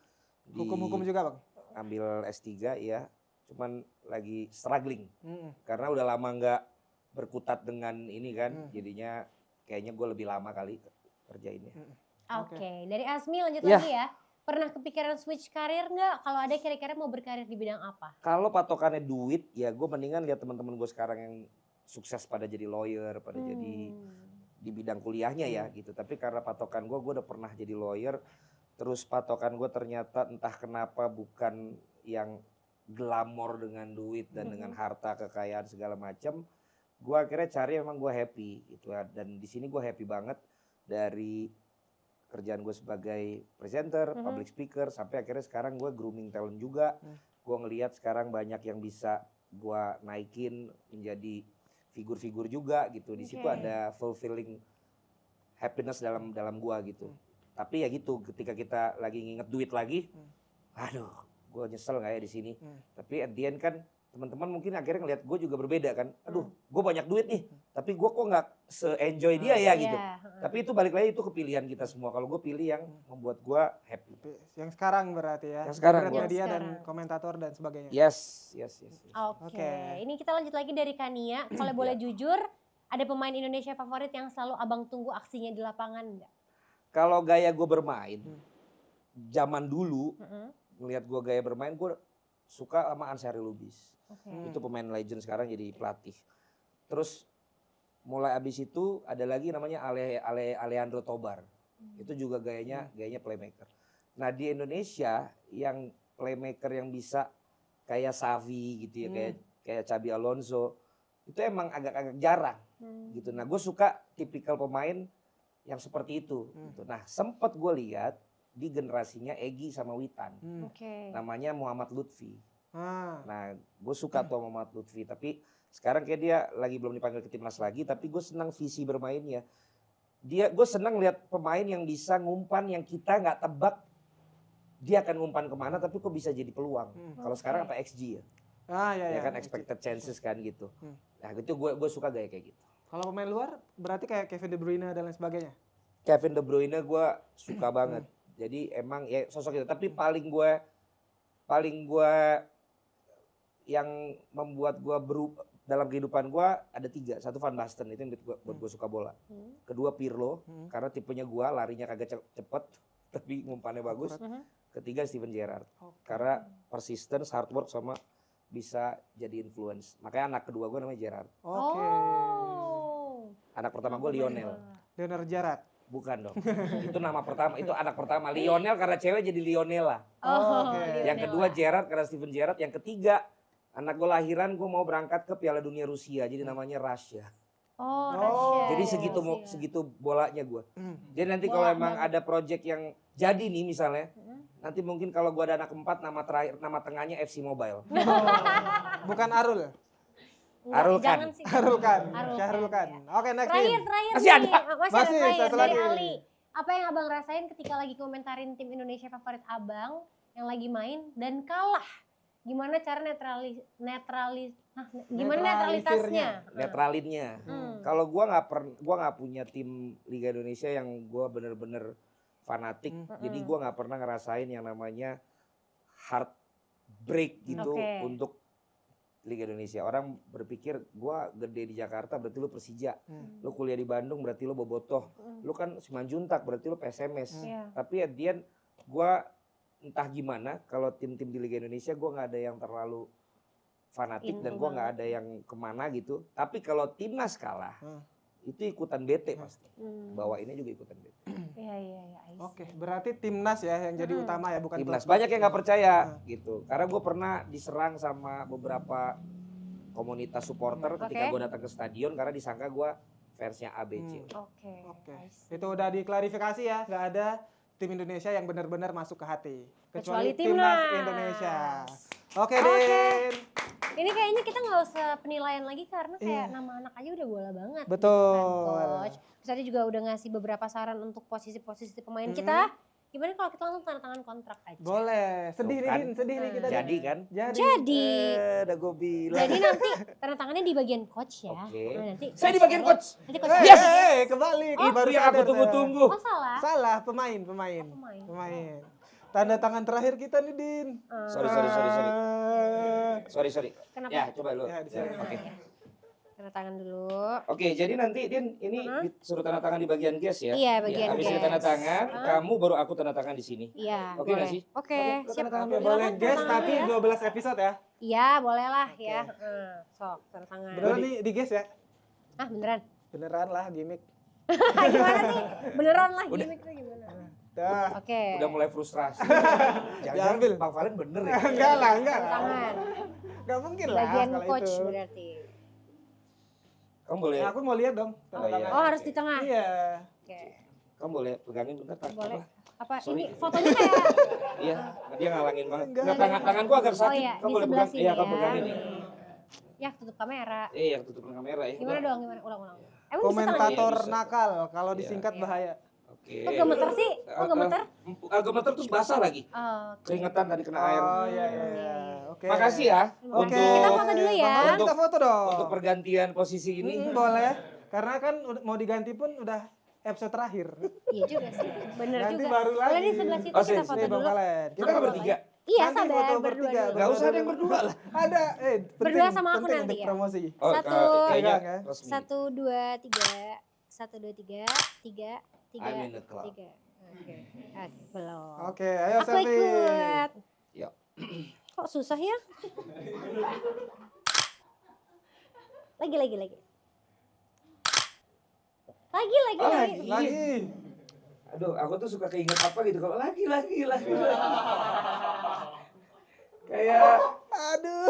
di- Hukum-hukum juga bang? Ambil S3 ya. Cuman lagi struggling. Mm-mm. Karena udah lama nggak berkutat dengan ini kan. Jadinya kayaknya gue lebih lama kali kerjainnya. Oke, dari Asmi lanjut Iya. lagi ya. Pernah kepikiran switch karir nggak? Kalau ada kira-kira mau berkarir di bidang apa? Kalau patokannya duit, ya gue mendingan lihat teman-teman gue sekarang yang sukses pada jadi lawyer, pada jadi di bidang kuliahnya ya gitu. Tapi karena patokan gue udah pernah jadi lawyer, terus patokan gue ternyata entah kenapa bukan yang glamor dengan duit dan dengan harta kekayaan segala macam. Gue akhirnya cari emang gue happy gitu ya. Dan di sini gue happy banget dari kerjaan gue sebagai presenter, public speaker, sampai akhirnya sekarang gue grooming talent juga. Gue ngelihat sekarang banyak yang bisa gue naikin menjadi figur-figur juga gitu. Di situ Oke. ada fulfilling happiness dalam gue gitu. Tapi ya gitu, ketika kita lagi nginget duit lagi, aduh, gue nyesel nggak ya di sini. Tapi at the end kan teman-teman mungkin akhirnya ngelihat gue juga berbeda kan. Aduh, gue banyak duit nih, tapi gue kok nggak se-enjoy dia ya gitu. Iya. Tapi itu balik lagi itu kepilihan kita semua. Kalau gue pilih yang membuat gue happy. Yang sekarang berarti ya? Yang sekarang, Hybrid Yang media dan sekarang. komentator dan sebagainya. Yes. Oke, Oke. ini kita lanjut lagi dari Kania. Kalau boleh jujur, ada pemain Indonesia favorit yang selalu abang tunggu aksinya di lapangan nggak? Kalau gaya gue bermain, zaman dulu Heeh. ngelihat gue gaya bermain, gue suka sama Ansari Lubis. Oke. Itu pemain legend sekarang jadi pelatih. Terus mulai abis itu ada lagi namanya Alejandro Tobar. Itu juga gayanya playmaker. Nah di Indonesia yang playmaker yang bisa kayak Xavi gitu ya, kayak Xabi Alonso, itu emang agak-agak jarang gitu. Nah gue suka tipikal pemain yang seperti itu. Gitu. Nah sempet gue lihat di generasinya Egy sama Witan, Oke. namanya Muhammad Lutfi. Ah, Nah, gue suka tuh sama Muhammad Lutfi, tapi sekarang kayak dia lagi belum dipanggil ke timnas lagi, tapi gue senang visi bermainnya. Gue senang lihat pemain yang bisa ngumpan yang kita nggak tebak dia akan ngumpan kemana, tapi kok bisa jadi peluang. Kalau sekarang apa XG ya? ya. Ya kan expected chances kan gitu. Nah, itu gue suka gaya kayak gitu. Kalau pemain luar berarti kayak Kevin De Bruyne dan lain sebagainya. Kevin De Bruyne gue suka banget. Jadi emang ya sosok itu, tapi paling gue yang membuat gue dalam kehidupan gue ada 3. Satu Van Basten, itu yang buat gue suka bola. Kedua Pirlo, karena tipenya gue larinya kagak cepet tapi ngumpannya bagus. Ketiga Steven Gerrard, karena persistence, hard work sama bisa jadi influence. Makanya anak kedua gue namanya Gerrard. Oke. Oh. Anak pertama gue Lionel. Leonard Gerrard. Bukan dong. Itu nama pertama, itu anak pertama. Lionel karena cewek jadi Lionela. Oh, Oke. Lionel. Yang kedua Gerrard karena Steven Gerrard. Yang ketiga anak gue lahiran gue mau berangkat ke Piala Dunia Rusia. Jadi namanya Russia. Oh, Oh. Rasya. Jadi Iya. segitu bolanya gue. Hmm. Jadi nanti Bola kalau emang banget. ada project yang jadi nih misalnya, Hmm. nanti mungkin kalau gue ada anak keempat, nama tengahnya FC Mobile. Bukan Arul. Enggak, Arul Khan. jangan sih. Arul kan. Arul Syahrul Khan, kan. ya. Oke, next Terakhir Din. Masih nih. ada? Masih Masih, terakhir satu dari lagi. Ali. Apa yang abang rasain ketika lagi komentarin tim Indonesia favorit abang yang lagi main dan kalah? Gimana cara netralitasnya? Netralinnya. Hmm. Kalau gua nggak punya tim Liga Indonesia yang gua bener-bener fanatik. Jadi gua nggak pernah ngerasain yang namanya heartbreak gitu Oke. untuk Liga Indonesia. Orang berpikir gua gede di Jakarta berarti lu Persija. Lu kuliah di Bandung berarti lu Bobotoh. Lu kan Simanjuntak berarti lu PSMS. Iya. Tapi at the end gua entah gimana kalau tim-tim di Liga Indonesia gua nggak ada yang terlalu fanatik dan gua nggak ada yang kemana gitu. Tapi kalau timnas kalah itu ikutan bete pasti. Bawainnya juga ikutan bete. Iya. I see. Oke, berarti timnas ya yang jadi utama ya, bukan Timnas klub. banyak yang nggak percaya gitu. Karena gue pernah diserang sama beberapa komunitas supporter ketika gue datang ke stadion karena disangka gue fansnya ABC. Oke. Oke. I see. Itu udah diklarifikasi ya, nggak ada tim Indonesia yang benar-benar masuk ke hati. Kecuali timnas timnas. Indonesia. Oke, Oke. Din. Ini kayaknya kita nggak usah penilaian lagi karena kayak nama anak aja udah bola banget. Betul. Kan, Coach. Terus tadi juga udah ngasih beberapa saran untuk posisi-posisi pemain kita. Gimana kalau kita langsung tanda tangan kontrak aja? Boleh. Sedih Tuh nih, kan. Din, sedih nih kita. Din. Jadi kan? Jadi. Udah gue bilang. Jadi nanti tanda tangannya di bagian coach ya. Oke. Nah, nanti Saya di bagian coach. Nanti coach. Yes! Kebalik. Itu Baru yang aku sadar tunggu-tunggu. Oh salah. Salah, pemain. Pemain. Tanda tangan terakhir kita nih, Din. Sorry. Kenapa? Ya, coba lu. Ya, di sini. Oke. Tanda tangan dulu. Oke, jadi nanti Din ini disuruh tanda tangan di bagian guest ya. Iya, bagian Habis itu guest. tanda tangan, kamu baru aku tanda tangan di sini. Iya, Oke nggak boleh. sih? Oke, siap. Oke, Silakan boleh tanda guys, tangannya tapi ya. 12 episode ya. Iya, boleh lah ya. Sok, tanda tangan. Beneran nih di guys ya? Ah, beneran? Beneran lah, gimmick. Gimana sih? Beneran lah gimmick tuh gimana? Dah. Oke. Udah mulai frustrasi. Jangan Diambil. Bang Valen bener ya. Enggak lah, enggak. Tanda tangan. Enggak mungkin Di lah bagian kalau coach itu. berarti. Kamu boleh, Aku mau lihat dong. Oh, iya. Oh, harus di tengah. Iya. Oke. kamu boleh pegangin bentar tak? Boleh. Apa Sorry. ini fotonya kayak Iya, dia ngalangin banget. Enggak. Enggak, tanganku agak Oh sakit. iya, Kamu di boleh sebelah pegang. sini Iya, ya. kamu pegangin. Ya, tutup kamera. Iya, tutup kamera ya. Gimana dong? Gimana? Ulang. Emang bisa tangan? Komentator Iya, bisa. nakal, kalau Iya. disingkat Iya. bahaya. Oke. Kok gemeter sih? Kok gemeter? Gemeter terus basah lagi. Oh, oke. Keringetan tadi kena air. Oh iya iya. Oke. Makasih ya Oke. untuk Kita foto dulu ya. Bang Valen, kita foto dong. untuk pergantian posisi ini. Boleh. Karena kan mau diganti pun udah episode terakhir. Iya juga sih. Bener Nanti juga. baru Boleh lagi. di sebelah situ Oh, kita sini, foto Nih Bang dulu. Valen. Kita kan bertiga. Iya, Nanti sabar. foto Berdua bertiga. dulu. Gak usah ada yang berdua lah. Ada. Berdua sama aku penting nanti untuk ya. promosi. Oh, Satu. kayaknya Pegang ya. resmi. 1, 2, 3. 1, 2, 3. 3. I'm in the club. 3. Oke. Belum. Oke, ayo Aku selfie. ikut. Yuk. Kok susah ya? Lagi. Oh, Lagi. Lagi. Aduh, aku tuh suka keinget apa gitu kalau lagi. Kayak Aduh.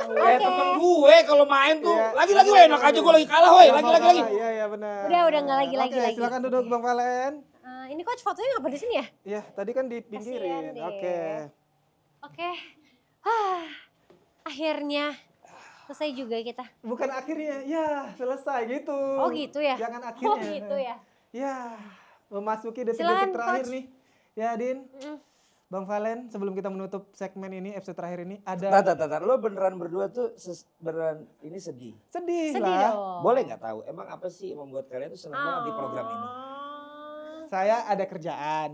kayak Oke. temen gue kalau main tuh Iya. lagi weh, enak aja gue lagi kalah weh, lagi. Iya, iya benar. Udah nggak lagi. Oke, silakan duduk Bang Valen. Ini coach fotonya ngapa di sini ya? Iya, tadi kan Kasian dipinggirin. deh. Oke. Oke. Akhirnya selesai juga kita. Bukan akhirnya, ya selesai gitu. Oh gitu ya? Jangan akhirnya. Oh gitu ya? Ya, memasuki detik-detik Silakan, terakhir Coach. nih. Ya, Din. Mm. Bang Valen, sebelum kita menutup segmen ini, episode terakhir ini, ada Tar, lo beneran berdua tuh beneran ini sedih. sedih Sedih lah. dong. Boleh nggak tahu emang apa sih yang membuat kalian tuh senang banget di program ini? Saya ada kerjaan,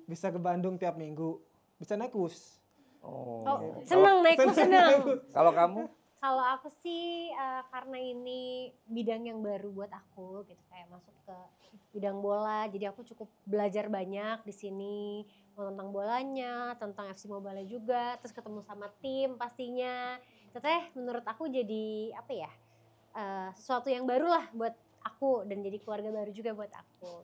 bisa ke Bandung tiap minggu, bisa naik bus. Oh, Oh. seneng naik bus seneng. Kalau kamu? Kalau aku sih karena ini bidang yang baru buat aku gitu, kayak masuk ke bidang bola, jadi aku cukup belajar banyak di sini tentang bolanya, tentang FC Mobile juga, terus ketemu sama tim pastinya. Itu teh menurut aku jadi apa ya? Sesuatu yang baru lah buat aku dan jadi keluarga baru juga buat aku.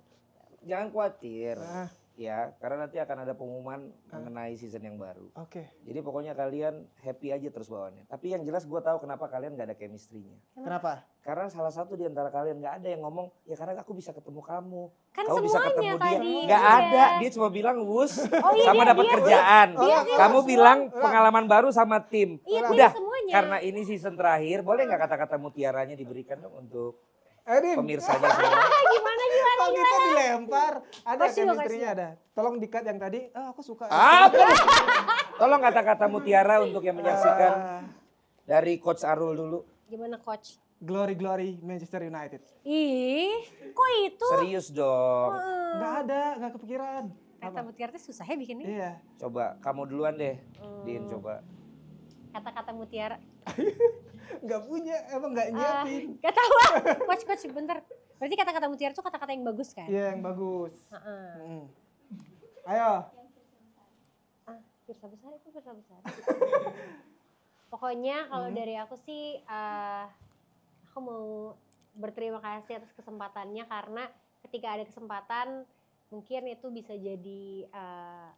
Jangan khawatir. Ah. ya, karena nanti akan ada pengumuman mengenai season yang baru. Oke. Jadi pokoknya kalian happy aja terus bawaannya. Tapi yang jelas gue tahu kenapa kalian gak ada chemistry-nya. Kenapa? Karena salah satu di antara kalian gak ada yang ngomong, ya karena aku bisa ketemu kamu. Kan Kamu bisa semuanya ketemu dia. tadi. Gak Iya. ada, dia cuma bilang wus Oh, iya, sama dia- dapat dia- kerjaan. dia- Kamu dia- bilang dia- pengalaman baru sama tim. Iya, tim Udah, semuanya. karena ini season terakhir, boleh gak kata-kata mutiaranya diberikan dong untuk Din, pemirsanya semua? Gimana? kok kita dilempar? Ada Coach juga, chemistry-nya coach ada. Tolong di-cut yang tadi. Aku suka. Apa? Tolong kata-kata mutiara untuk yang menyaksikan Ah, dari Coach Arul dulu. Gimana coach? glory Manchester United. Ih, kok itu? Serius dong. Nggak ada, nggak kepikiran. Kata mutiara itu susah ya bikinnya. Iya. Coba kamu duluan deh, Din coba. Kata-kata mutiara. Nggak punya, emang nggak nyiapin. Gak tahu ah. Coach bentar. Berarti kata-kata mutiara itu kata-kata yang bagus kan? Iya, yang bagus. Heeh. Mm. Ayo. Pirsa besar itu pirsa besar. Pokoknya kalau dari aku sih, aku mau berterima kasih atas kesempatannya karena ketika ada kesempatan mungkin itu bisa jadi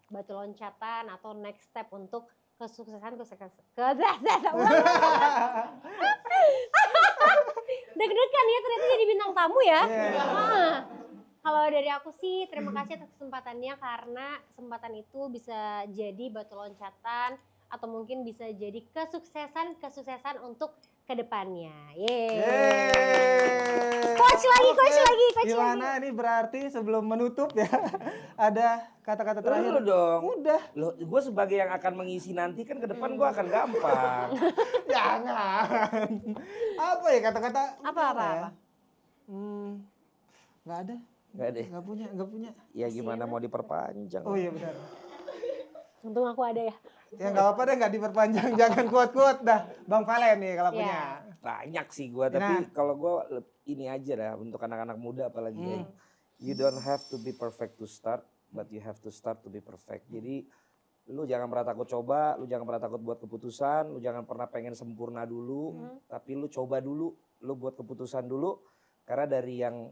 batu loncatan atau next step untuk kesuksesan deg-degan ya ternyata jadi bintang tamu ya. Ah. Kalau dari aku sih terima kasih atas kesempatannya karena kesempatan itu bisa jadi batu loncatan atau mungkin bisa jadi kesuksesan untuk kedepannya. Yeay. Coach lagi. Gimana ini berarti sebelum menutup ya ada kata-kata terakhir. Lu dong. Udah. Loh, gue sebagai yang akan mengisi nanti kan ke depan gue akan gampang. Jangan. Apa ya kata-kata? Apa? Nggak ada. Gak deh. Nggak punya. Ya gimana mau diperpanjang. Oh iya benar. Untung aku ada ya. Ya nggak apa-apa deh, nggak diperpanjang. Jangan kuat-kuat dah. Bang Valen nih kalau Iya. punya. Banyak sih gue, tapi kalau gue ini aja dah untuk anak-anak muda apalagi ya. You don't have to be perfect to start, but you have to start to be perfect. Jadi lu jangan pernah takut coba, lu jangan pernah takut buat keputusan, lu jangan pernah pengen sempurna dulu, tapi lu coba dulu, lu buat keputusan dulu. Karena dari yang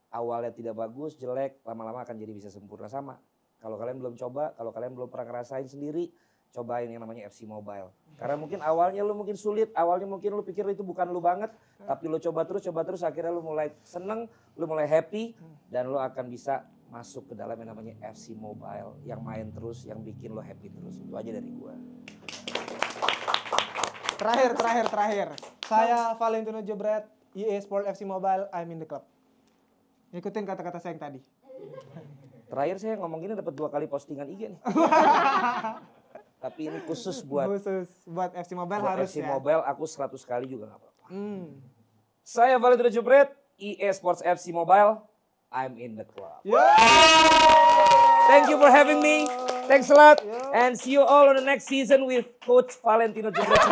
awalnya tidak bagus, jelek, lama-lama akan jadi bisa sempurna sama. Kalau kalian belum coba, kalau kalian belum pernah ngerasain sendiri, cobain yang namanya FC Mobile. Karena mungkin awalnya lu mungkin sulit, awalnya mungkin lu pikir itu bukan lu banget, tapi lu coba terus, akhirnya lu mulai seneng, lu mulai happy, dan lu akan bisa masuk ke dalam yang namanya FC Mobile, yang main terus, yang bikin lu happy terus. Itu aja dari gua. Terakhir. Saya Valentino Jebret, EA Sport FC Mobile, I'm in the club. Ikutin kata-kata saya yang tadi. Terakhir saya ngomong gini dapat 2 kali postingan IG nih. Tapi ini khusus buat FC Mobile buat harus FC ya. Mobile, aku 100 kali juga gak apa-apa. Saya Saya Valentino Jebret, EA Sports FC Mobile, I'm in the club. Thank you for having me. Thanks a lot. And see you all on the next season with Coach Valentino Jebret.